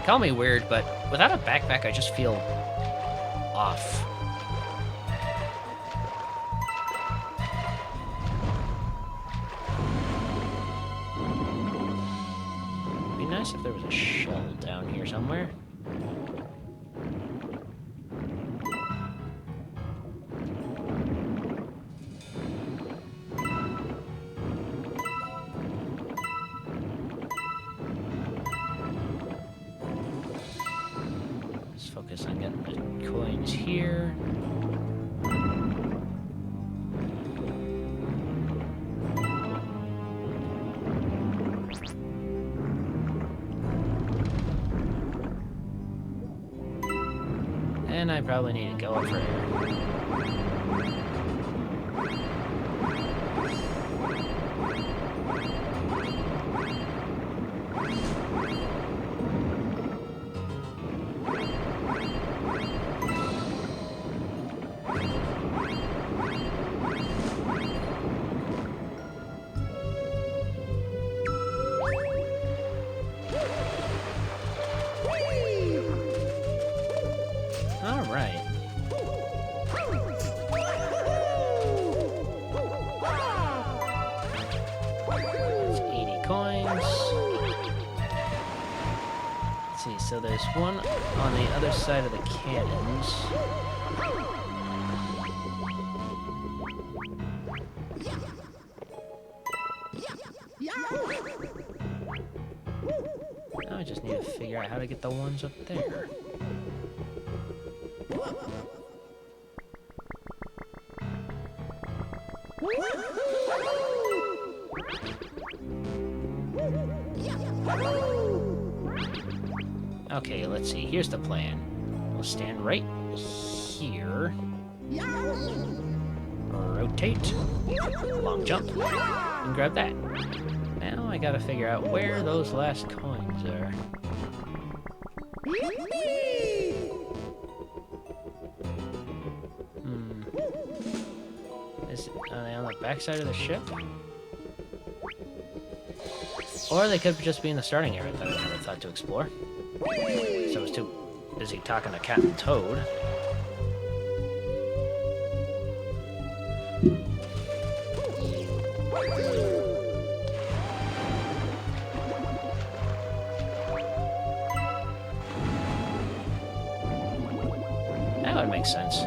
call me weird, but without a backpack, I just feel off. It'd be nice if there was a shell down here somewhere. Let's focus on getting the coins here. And I probably need to go up for air. All right. That's 80 coins. Let's see, so there's one on the other side of the cannons. figure out how to get the ones up there. Okay, let's see. Here's the plan. We'll stand right here. Rotate. Long jump. And grab that. Now I gotta figure out where those last coins are. Are they on the backside of the ship? Or they could just be in the starting area that I never thought to explore. So I was too busy talking to Captain Toad. That would make sense.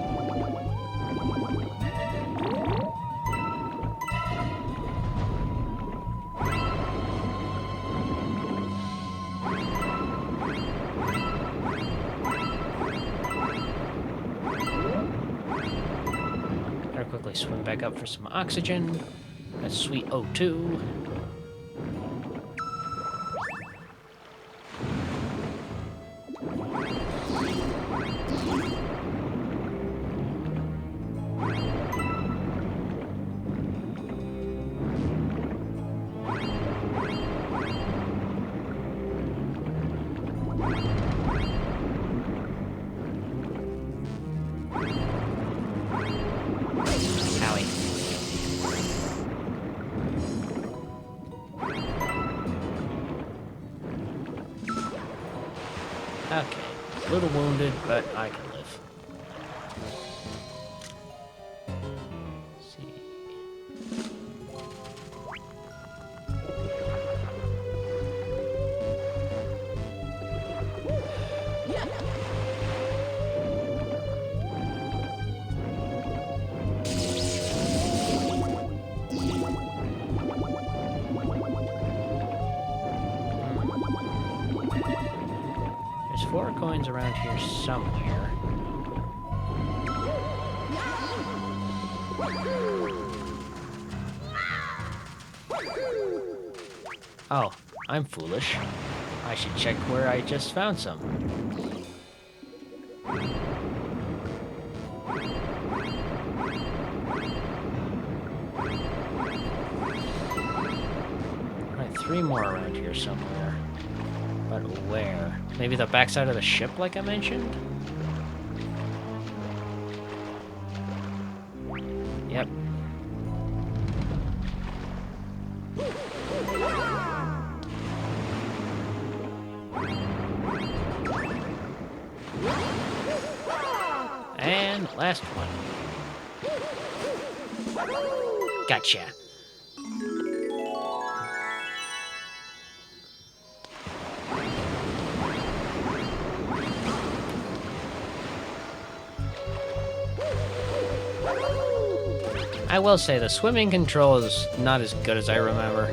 Better quickly swim back up for some oxygen. That's sweet O2. Okay, a little wounded, but I can live. Let's see. There's 4 coins around here somewhere. Oh, I'm foolish. I should check where I just found some. Alright, 3 more around here somewhere. But where? Maybe the backside of the ship, like I mentioned? Yep. And last one. Gotcha. I will say the swimming control is not as good as I remember.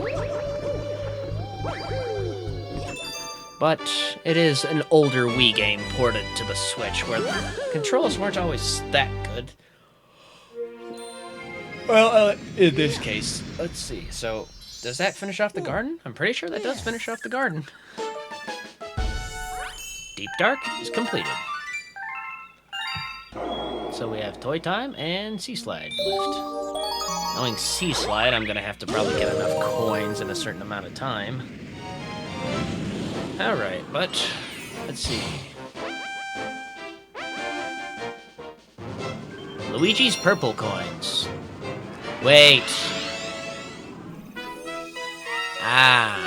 But it is an older Wii game ported to the Switch where the controls weren't always that good. Well, in this case, let's see. So, does that finish off the garden? I'm pretty sure that does finish off the garden. Deep Dark is completed. So we have Toy Time and Sea Slide left. Knowing Sea Slide, I'm gonna have to probably get enough coins in a certain amount of time. Alright, but let's see. Luigi's purple coins. Wait. Ah.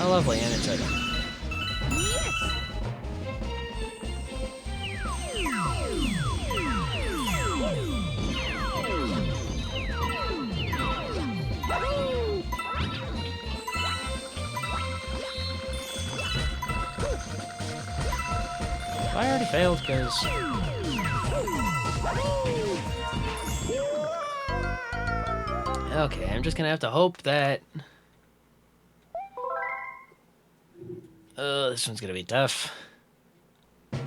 Oh, lovely, and it's a... I already failed, because... Okay, I'm just gonna have to hope that... Oh, this one's gonna be tough. I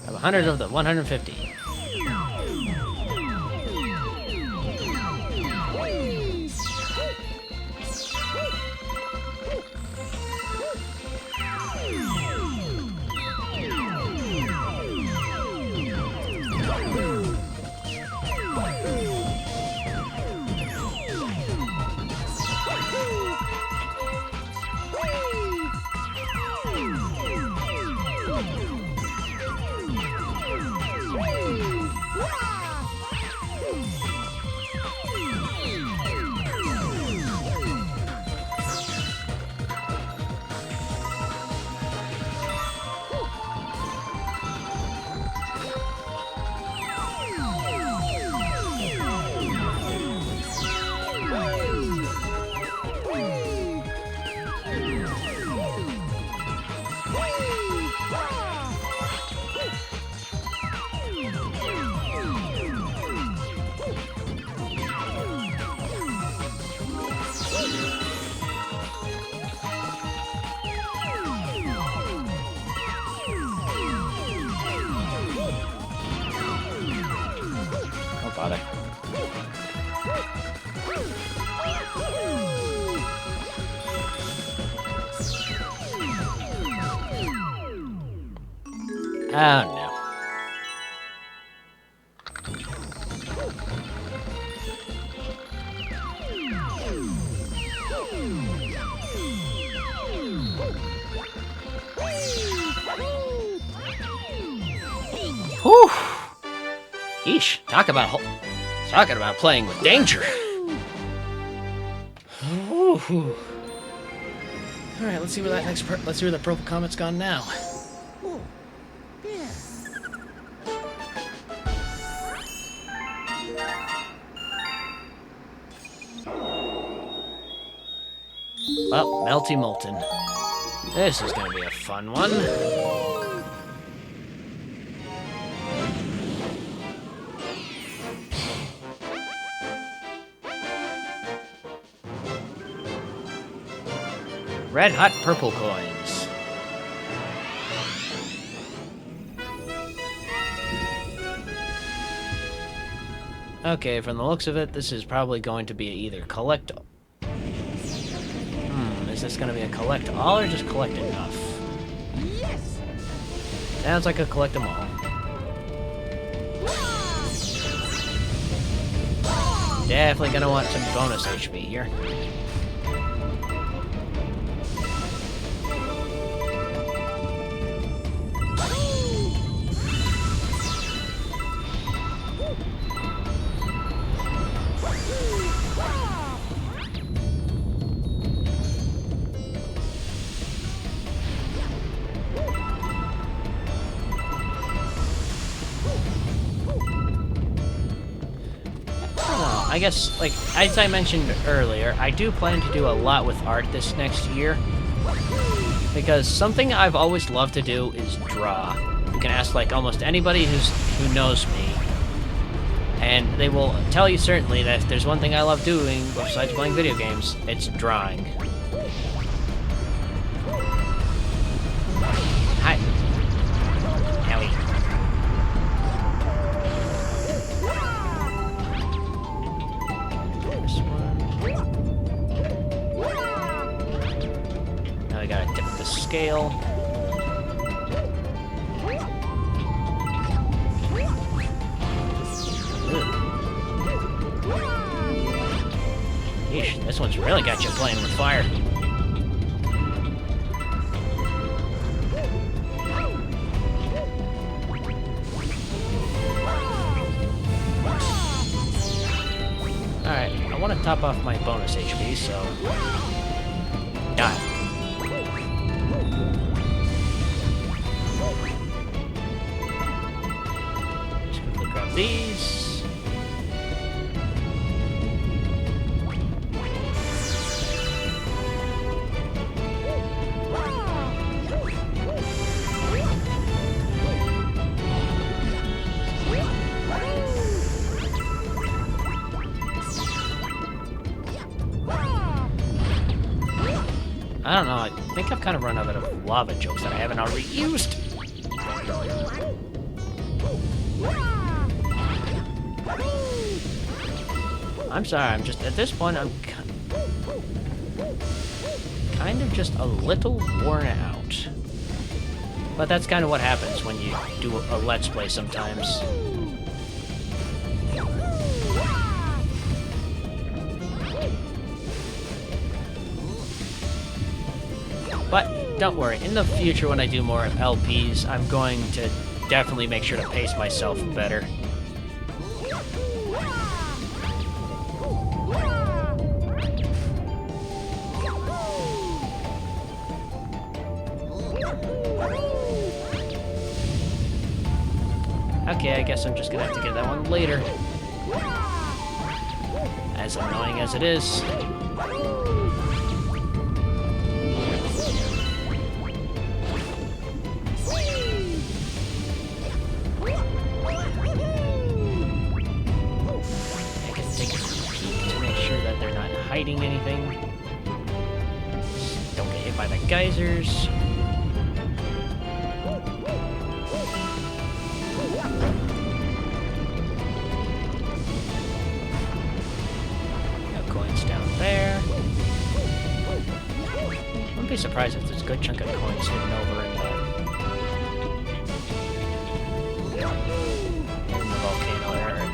have 100 of the 150. Oh, bother. Oh, no. Whew. Yeesh. Talking about playing with danger. All right, let's see where that let's see where the purple comet's gone now. Oh, yeah. Well, Melty Molten. This is gonna be a fun one. Red hot purple coins. Okay, from the looks of it, this is probably going to be either collect... is this going to be a collect all or just collect enough? Yes. Sounds like a collect them all. Definitely going to want some bonus HP here. I guess, like, as I mentioned earlier, I do plan to do a lot with art this next year. Because something I've always loved to do is draw. You can ask, like, almost anybody who knows me. And they will tell you certainly that if there's one thing I love doing, besides playing video games, it's drawing. Hi. Howie. Now we gotta tip the scale. Yeesh, this one's really got you playing with fire. Alright, I want to top off my bonus HP, so... Die. Just quickly grab these. I don't know, I think I've kind of run out of lava jokes that I haven't already used. I'm sorry, I'm just, at this point, I'm kind of just a little worn out. But that's kind of what happens when you do a Let's Play sometimes. But don't worry, in the future when I do more LPs, I'm going to definitely make sure to pace myself better. Okay, I guess I'm just gonna have to get that one later. As annoying as it is. I can take a peek to make sure that they're not hiding anything. Don't get hit by the geysers. There. I wouldn't be surprised if there's a good chunk of coins hidden over in the volcano area.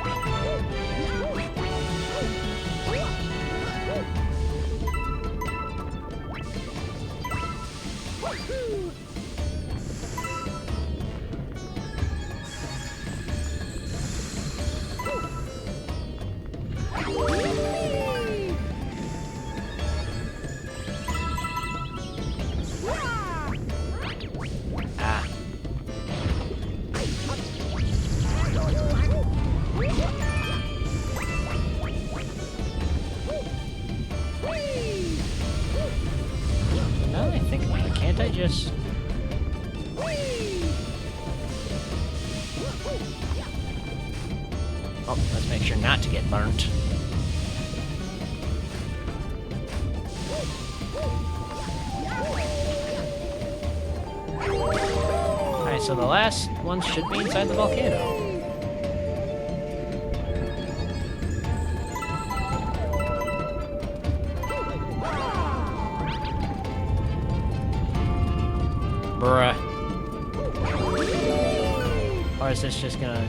I just... Oh, let's make sure not to get burnt. Alright, so the last ones should be inside the volcano. Bruh. Or is this just gonna...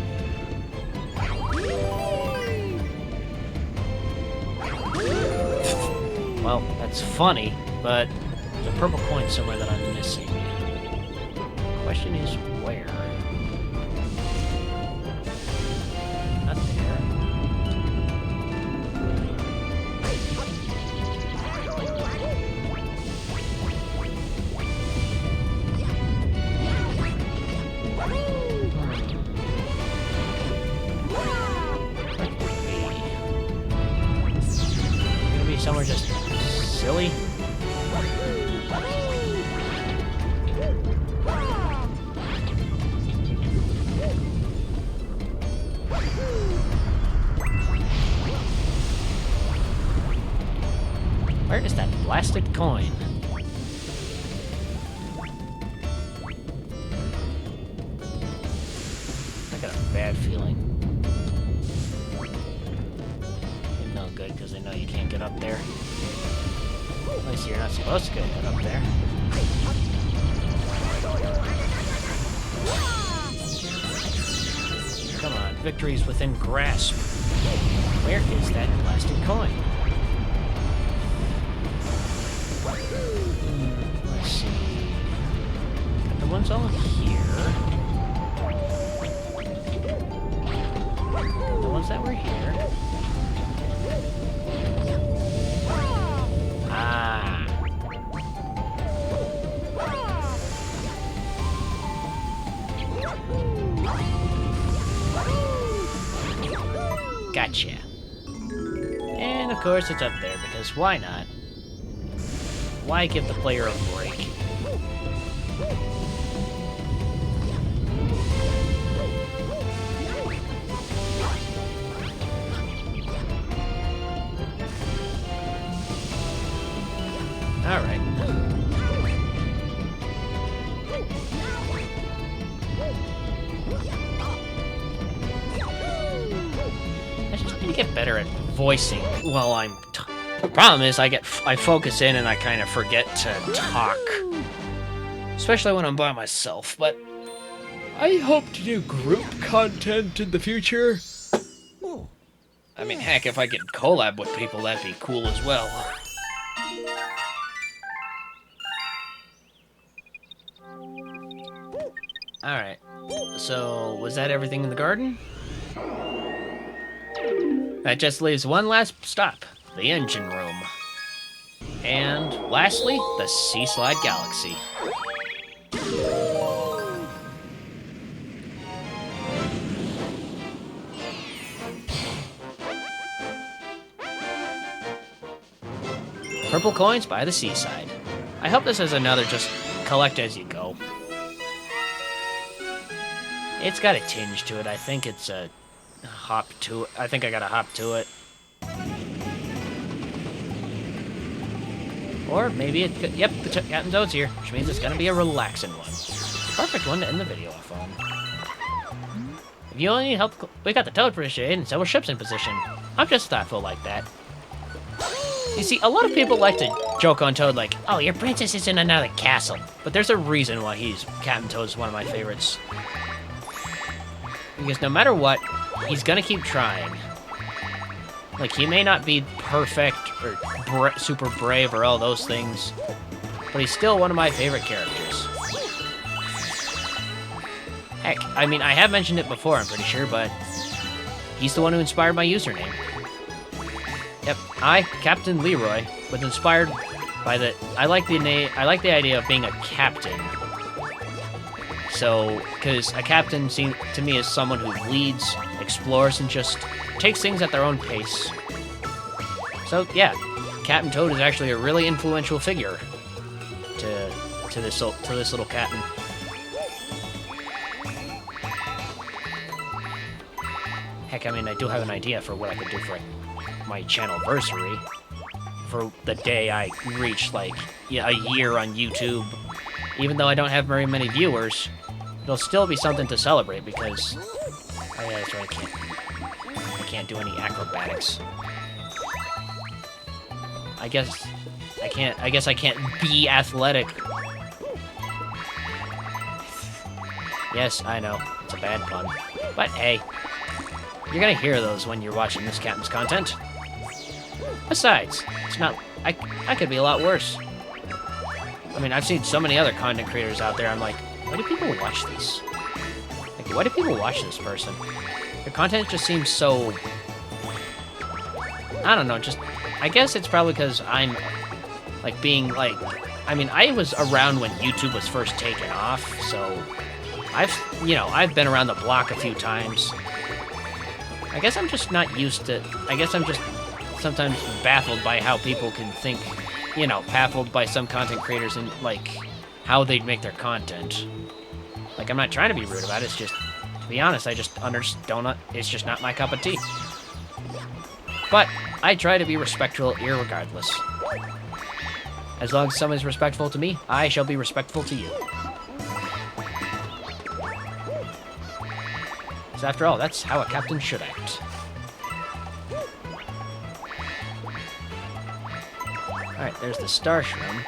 Well, that's funny, but there's a purple coin somewhere that I'm missing. Question is, where? Not there. Somewhere just silly. Where is that blasted coin? I got a bad feeling. No good, because I know you can't get up there. At least you're not supposed to get up there. Come on, victory's within grasp. Where is that blasted coin? Let's see. Got the ones all here. The ones that were here. Ah. Gotcha. And of course it's up there, because why not? Why give the player a break? Alright. better at voicing while I'm. The problem is I focus in and I kind of forget to talk, especially when I'm by myself. But I hope to do group content in the future. Oh, I mean, heck, if I could collab with people, that'd be cool as well. Alright, so was that everything in the garden? That just leaves one last stop, the engine room. And lastly, the Seaslide Galaxy. Purple coins by the seaside. I hope this is another just collect as you go. It's got a tinge to it. I think it's a hop to it. I think I gotta hop to it. Or maybe it could. Yep, the Captain Toad's here, which means it's gonna be a relaxing one. Perfect one to end the video off on. If you only need help, we got the Toad for a shade and several ships in position. I'm just thoughtful like that. You see, a lot of people like to joke on Toad like, oh, your princess is in another castle. But there's a reason why Captain Toad's one of my favorites. Because no matter what, he's gonna keep trying. Like, he may not be perfect or super brave or all those things, but he's still one of my favorite characters. Heck, I mean, I have mentioned it before, I'm pretty sure, but he's the one who inspired my username. Yep, I, Captain Leroy, was inspired by the... I like the idea of being a captain. So, because a captain, to me, is someone who leads, explores, and just takes things at their own pace. So, yeah, Captain Toad is actually a really influential figure to this little captain. Heck, I mean, I do have an idea for what I could do for my channelversary. For the day I reach, like, a year on YouTube. Even though I don't have very many viewers, it'll still be something to celebrate because... Oh yeah, that's right, I can't do any acrobatics. I guess I can't be athletic. Yes, I know, it's a bad pun. But hey, you're gonna hear those when you're watching this captain's content. Besides, it's not... I could be a lot worse. I mean, I've seen so many other content creators out there, I'm like, why do people watch this? Like, why do people watch this person? Their content just seems so... I don't know, just... I guess it's probably because I'm, like, being, like... I mean, I was around when YouTube was first taken off, so... I've been around the block a few times. I guess I'm just not used to... I guess I'm just sometimes baffled by how people can think... baffled by some content creators and, like, how they'd make their content. Like, I'm not trying to be rude about it, it's just, to be honest, I just don't, it's just not my cup of tea. But, I try to be respectful irregardless. As long as someone's respectful to me, I shall be respectful to you. So after all, that's how a captain should act. Alright, there's the Star Shroom.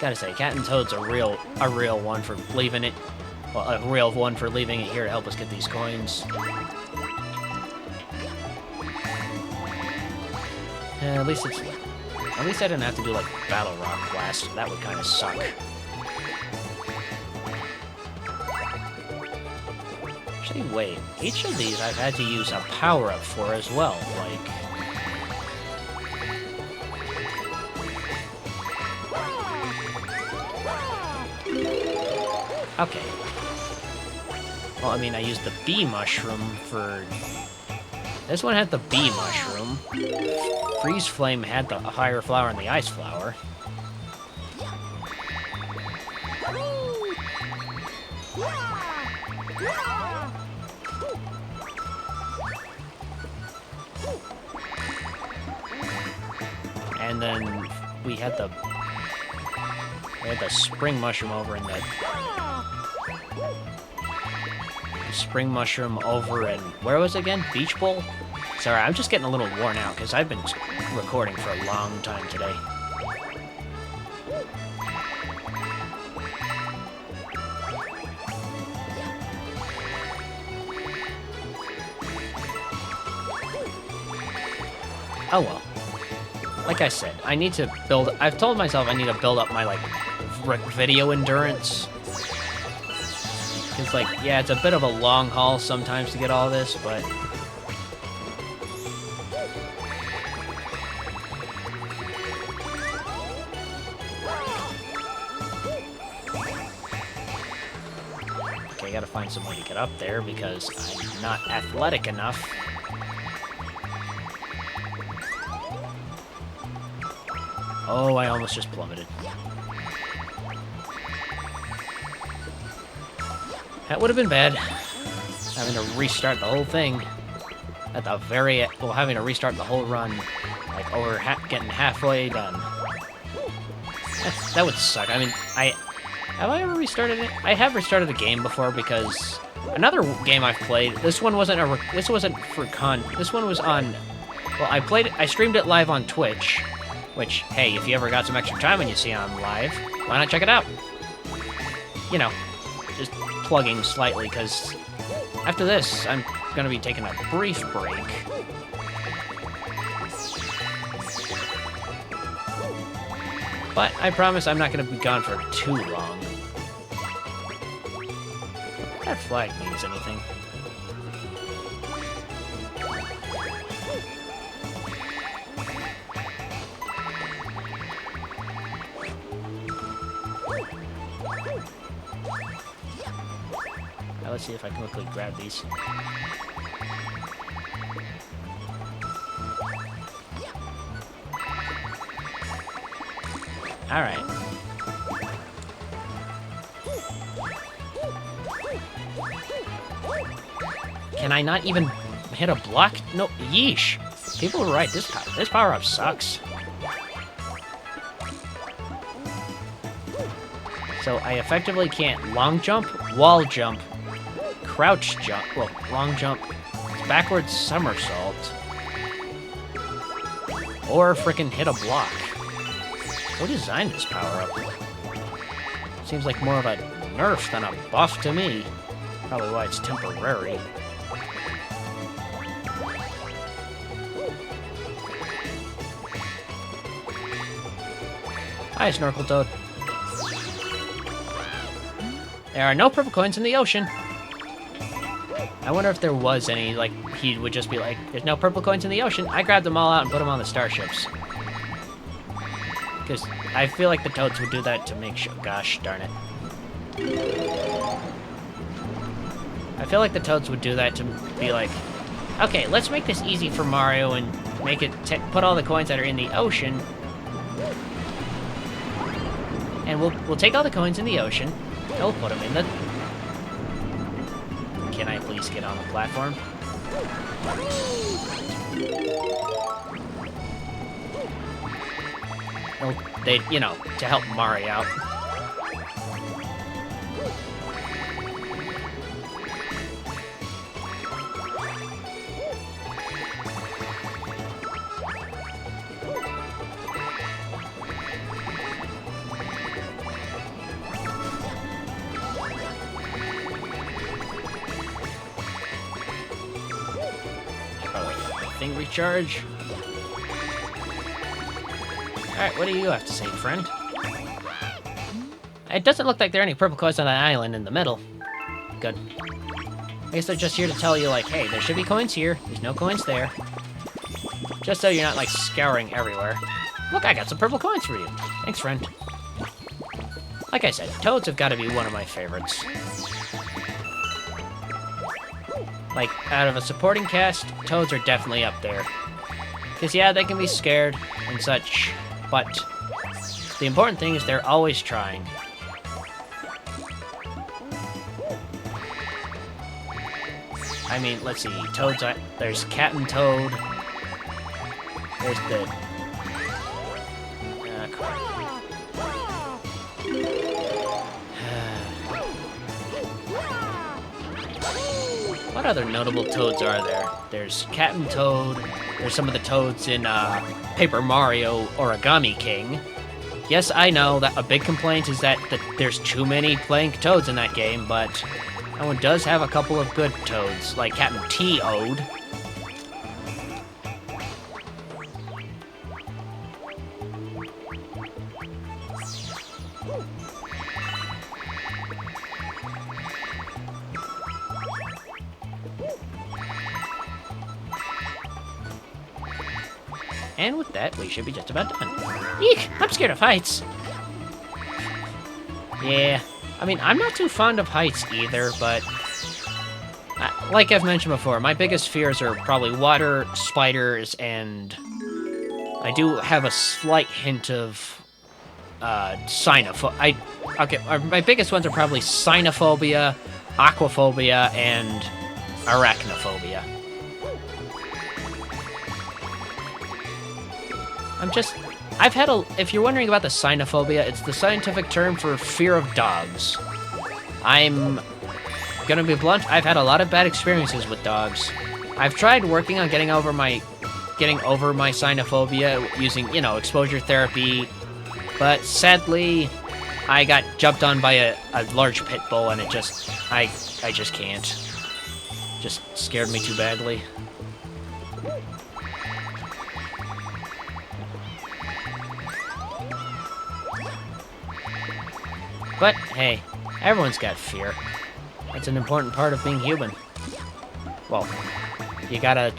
Gotta say, Captain Toad's a real one for leaving it. Well, a real one for leaving it here to help us get these coins. At least I didn't have to do, like, Battle Rock Blast. That would kind of suck. Actually, wait. Each of these I've had to use a power-up for as well, like... Okay. Well, I mean, I used the bee mushroom for... This one had the bee mushroom. Freeze Flame had the fire flower and the ice flower. And then we had the spring mushroom over in the spring mushroom over in, where was it again? Beach Bowl? Sorry, I'm just getting a little worn out because I've been recording for a long time today. Oh well. Like I said, I need to build... I've told myself I need to build up my, like, video endurance. Because, like, yeah, it's a bit of a long haul sometimes to get all this, but... Okay, I gotta find some way to get up there because I'm not athletic enough. Oh, I almost just plummeted. That would have been bad. Having to restart the whole thing. At the very... Well, having to restart the whole run. Like, over getting halfway done. That would suck. I mean, have I ever restarted it? I have restarted a game before because... Another game I've played... This one wasn't this wasn't for This one was on... Well, I streamed it live on Twitch. Which, hey, if you ever got some extra time and you see I'm live, why not check it out? You know, just plugging slightly, because after this, I'm going to be taking a brief break. But I promise I'm not going to be gone for too long. If that flag means anything. Now let's see if I can quickly grab these. Alright. Can I not even hit a block? No, yeesh. People were right, this power-up sucks. So I effectively can't long jump, wall jump, crouch jump, well, long jump, backwards somersault, or frickin' hit a block. Who designed this power-up? Seems like more of a nerf than a buff to me. Probably why it's temporary. Hi, Snorkel Toad. There are no purple coins in the ocean. I wonder if there was any, like, he would just be like, there's no purple coins in the ocean. I grabbed them all out and put them on the starships. Because I feel like the Toads would do that to make sure. Gosh darn it. I feel like the Toads would do that to be like, okay, let's make this easy for Mario and make it put all the coins that are in the ocean. And we'll take all the coins in the ocean. We'll put them in the... Can I please get on the platform? Well, you know, to help Mario out. Thing recharge. Alright, what do you have to say, friend? It doesn't look like there are any purple coins on that island in the middle. Good. I guess they're just here to tell you, like, hey, there should be coins here. There's no coins there. Just so you're not, like, scouring everywhere. Look, I got some purple coins for you. Thanks, friend. Like I said, Toads have got to be one of my favorites. Like, out of a supporting cast, Toads are definitely up there. Because, yeah, they can be scared and such, but the important thing is they're always trying. I mean, let's see, Toads, there's Captain Toad. There's the... crap. What other notable Toads are there? There's Captain Toad. There's some of the Toads in Paper Mario Origami King. Yes, I know that a big complaint is that there's too many playing Toads in that game, but that one does have a couple of good Toads, like Captain T-Ode. And with that, we should be just about done. Eek! I'm scared of heights. Yeah, I mean, I'm not too fond of heights either, but like I've mentioned before, my biggest fears are probably water, spiders, and I do have a slight hint of cynophobia. My biggest ones are probably cynophobia, aquaphobia, and arachnophobia. If you're wondering about the cynophobia, it's the scientific term for fear of dogs. I'm gonna be blunt, I've had a lot of bad experiences with dogs. I've tried working on getting over my cynophobia using, exposure therapy, but sadly, I got jumped on by a large pit bull and I just can't. Just scared me too badly. But, hey, everyone's got fear. That's an important part of being human. Well, you gotta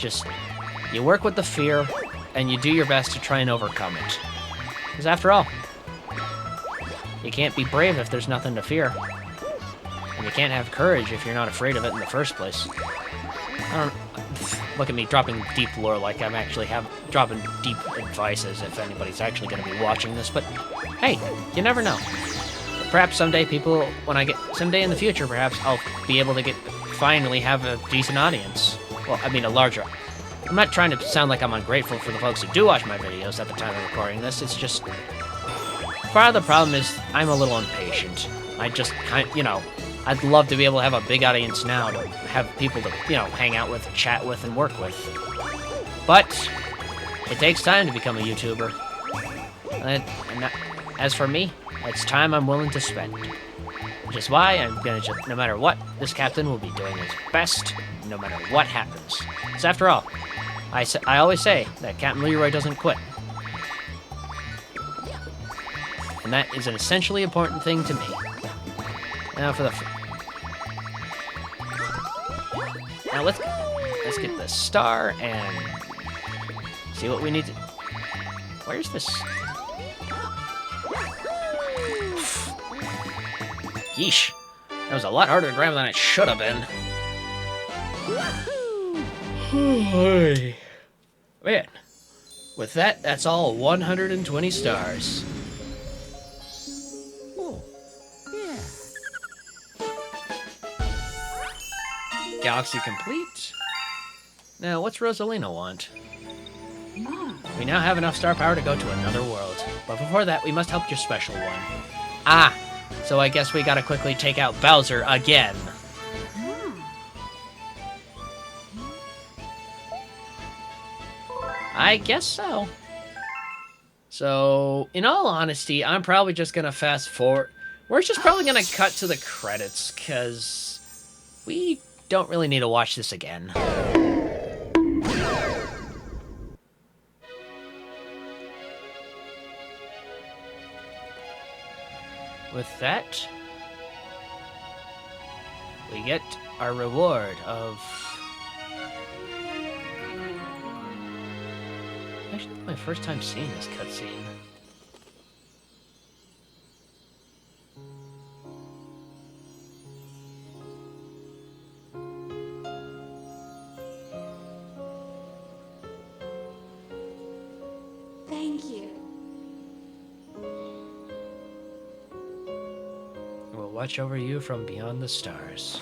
you work with the fear, and you do your best to try and overcome it. Because after all, you can't be brave if there's nothing to fear. And you can't have courage if you're not afraid of it in the first place. Look at me dropping deep lore like I'm actually dropping deep advice as if anybody's actually gonna be watching this, but hey, you never know. Perhaps someday in the future, perhaps I'll be able to finally have a decent audience. Well, I mean a larger. I'm not trying to sound like I'm ungrateful for the folks who do watch my videos at the time of recording this. It's just, part of the problem is I'm a little impatient. I'd love to be able to have a big audience now to have people to, hang out with, chat with, and work with. But it takes time to become a YouTuber. As for me, it's time I'm willing to spend. Which is why I'm gonna no matter what, this captain will be doing his best, no matter what happens. Because after all, I always say that Captain Leroy doesn't quit. And that is an essentially important thing to me. Now let's get the star and see what we need to. Where's this? Yeesh. That was a lot harder to grab than it should have been. Man. With that, that's all 120 stars. Oh, yeah. Galaxy complete. Now, what's Rosalina want? We now have enough star power to go to another world. But before that, we must help your special one. Ah! So I guess we gotta quickly take out Bowser again. I guess so. So, in all honesty, I'm probably just gonna fast forward. We're just probably gonna cut to the credits, because we don't really need to watch this again. With that, we get our reward of... Actually, my first time seeing this cutscene. Thank you. We'll watch over you from beyond the stars.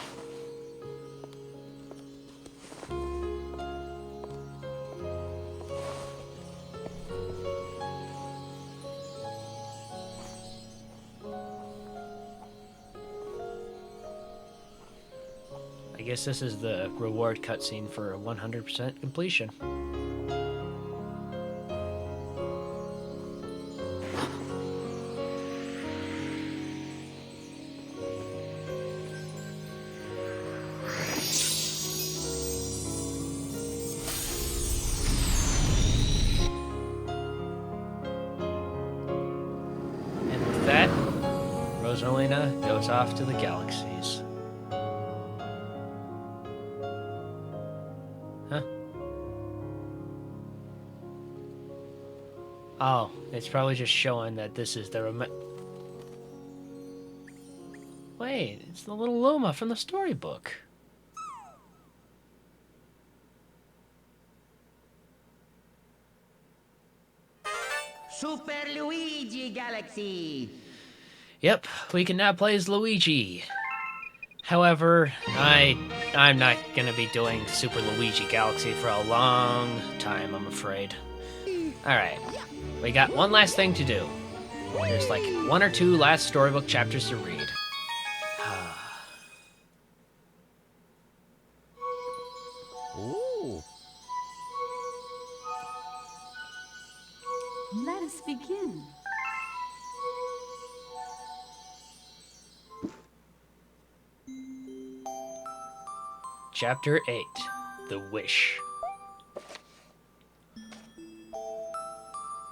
I guess this is the reward cutscene for 100% completion. And with that, Rosalina goes off to the galaxies. Huh? Oh, it's probably just showing that this is the Wait, it's the little Luma from the storybook. Super Luigi Galaxy. Yep, we can now play as Luigi. However, I'm not gonna be doing Super Luigi Galaxy for a long time, I'm afraid. Alright, we got one last thing to do. There's like 1 or 2 last storybook chapters to read. Ooh. Let us begin. Chapter 8, The Wish.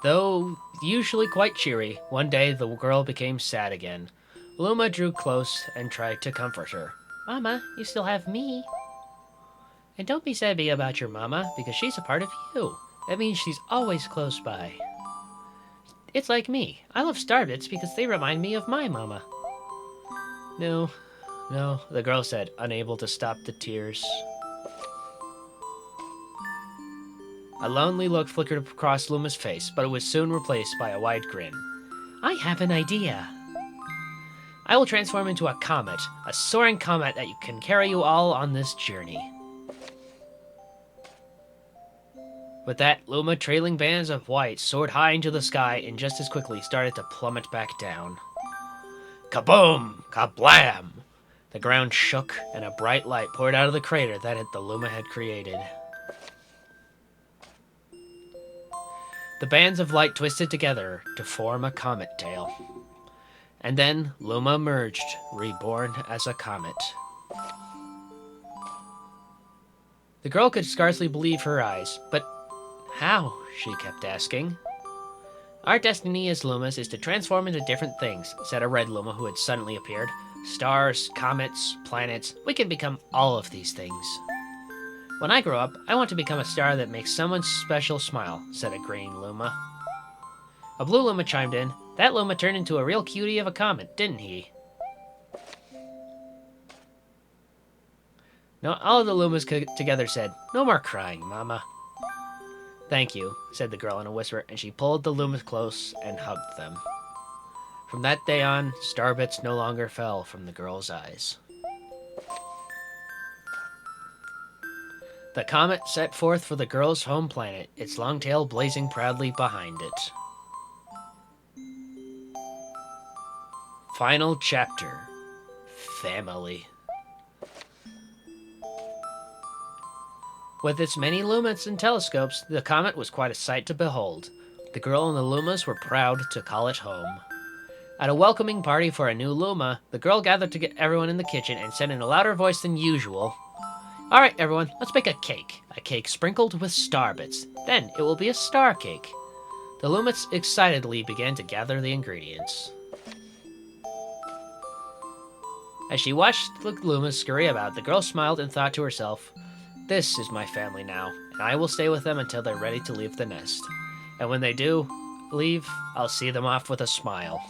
Though usually quite cheery, one day the girl became sad again. Luma drew close and tried to comfort her. Mama, you still have me. And don't be sad about your mama, because she's a part of you. That means she's always close by. It's like me. I love Starbits because they remind me of my mama. No, the girl said, unable to stop the tears. A lonely look flickered across Luma's face, but it was soon replaced by a wide grin. I have an idea. I will transform into a comet, a soaring comet that can carry you all on this journey. With that, Luma, trailing bands of white, soared high into the sky and just as quickly started to plummet back down. Kaboom! Kablam! The ground shook, and a bright light poured out of the crater that the Luma had created. The bands of light twisted together to form a comet tail. And then Luma emerged, reborn as a comet. The girl could scarcely believe her eyes, but how? She kept asking. Our destiny as Lumas is to transform into different things, said a red Luma who had suddenly appeared. Stars, comets, planets, we can become all of these things. When I grow up, I want to become a star that makes someone special smile, said a green Luma. A blue Luma chimed in. That Luma turned into a real cutie of a comet, didn't he? No, all of the Lumas together said, no more crying, Mama. Thank you, said the girl in a whisper, and she pulled the Lumas close and hugged them. From that day on, starbits no longer fell from the girl's eyes. The comet set forth for the girl's home planet, its long tail blazing proudly behind it. Final chapter. Family. With its many lumens and telescopes, the comet was quite a sight to behold. The girl and the Lumas were proud to call it home. At a welcoming party for a new Luma, the girl gathered to get everyone in the kitchen and said in a louder voice than usual, All right, everyone, let's make a cake sprinkled with star bits. Then it will be a star cake. The Lumas excitedly began to gather the ingredients. As she watched the Lumas scurry about, the girl smiled and thought to herself, This is my family now, and I will stay with them until they're ready to leave the nest. And when they do leave, I'll see them off with a smile.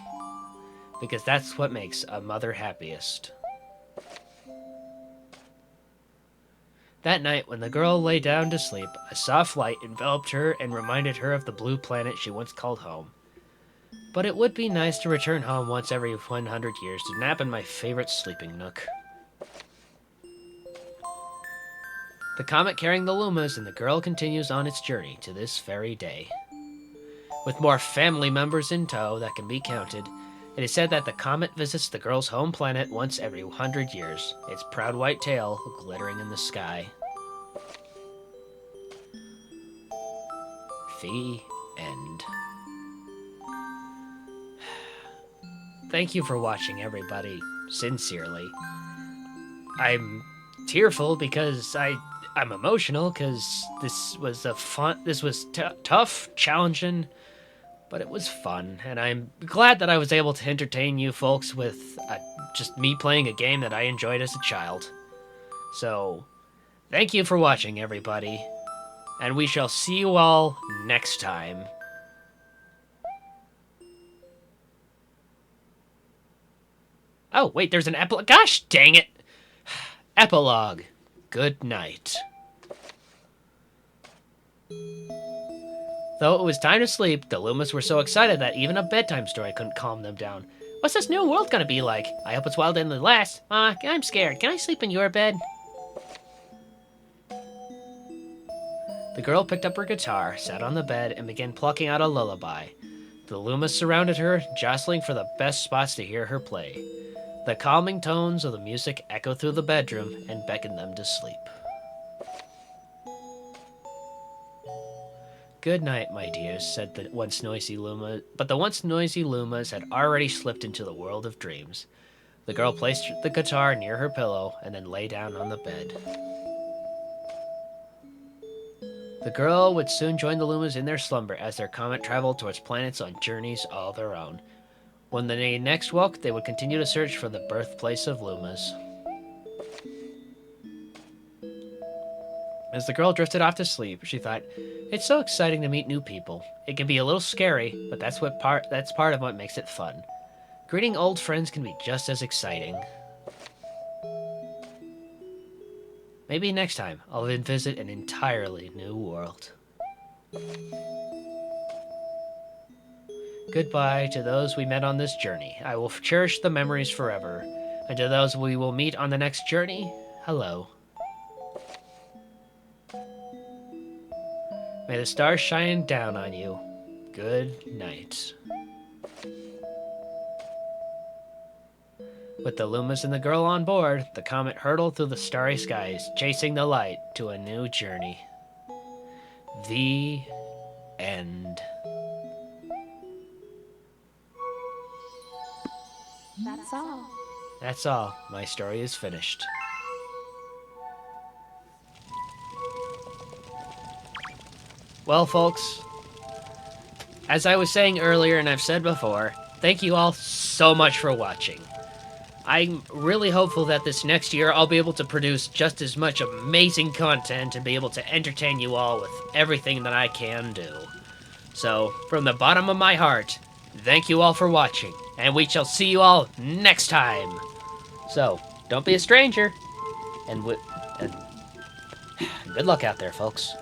Because that's what makes a mother happiest. That night, when the girl lay down to sleep, a soft light enveloped her and reminded her of the blue planet she once called home. But it would be nice to return home once every 100 years to nap in my favorite sleeping nook. The comet carrying the Lumas and the girl continues on its journey to this very day. With more family members in tow that can be counted, It is said that the comet visits the girl's home planet once every 100 years, its proud white tail glittering in the sky. The end. Thank you for watching, everybody. Sincerely. I'm tearful because I'm emotional because this was tough, challenging, but it was fun, and I'm glad that I was able to entertain you folks with just me playing a game that I enjoyed as a child. So, thank you for watching, everybody, and we shall see you all next time. Oh, wait, there's an epilogue. Gosh dang it! Epilogue. Good night. Though it was time to sleep, the Loomis were so excited that even a bedtime story couldn't calm them down. What's this new world gonna be like? I hope it's wild and the last. I'm scared. Can I sleep in your bed? The girl picked up her guitar, sat on the bed, and began plucking out a lullaby. The Loomis surrounded her, jostling for the best spots to hear her play. The calming tones of the music echoed through the bedroom and beckoned them to sleep. Good night, my dears, said the once noisy Luma, but the once noisy Lumas had already slipped into the world of dreams. The girl placed the guitar near her pillow and then lay down on the bed. The girl would soon join the Lumas in their slumber as their comet traveled towards planets on journeys all their own. When they next woke, they would continue to search for the birthplace of Lumas. As the girl drifted off to sleep, she thought, "It's so exciting to meet new people. It can be a little scary, but that's part of what makes it fun. Greeting old friends can be just as exciting. Maybe next time I'll visit an entirely new world." Goodbye to those we met on this journey. I will cherish the memories forever. And to those we will meet on the next journey, hello. May the stars shine down on you. Good night. With the Loomis and the girl on board, the comet hurtled through the starry skies, chasing the light to a new journey. The end. That's all. That's all. My story is finished. Well, folks, as I was saying earlier and I've said before, thank you all so much for watching. I'm really hopeful that this next year I'll be able to produce just as much amazing content and be able to entertain you all with everything that I can do. So, from the bottom of my heart, thank you all for watching, and we shall see you all next time. So, don't be a stranger, and good luck out there, folks.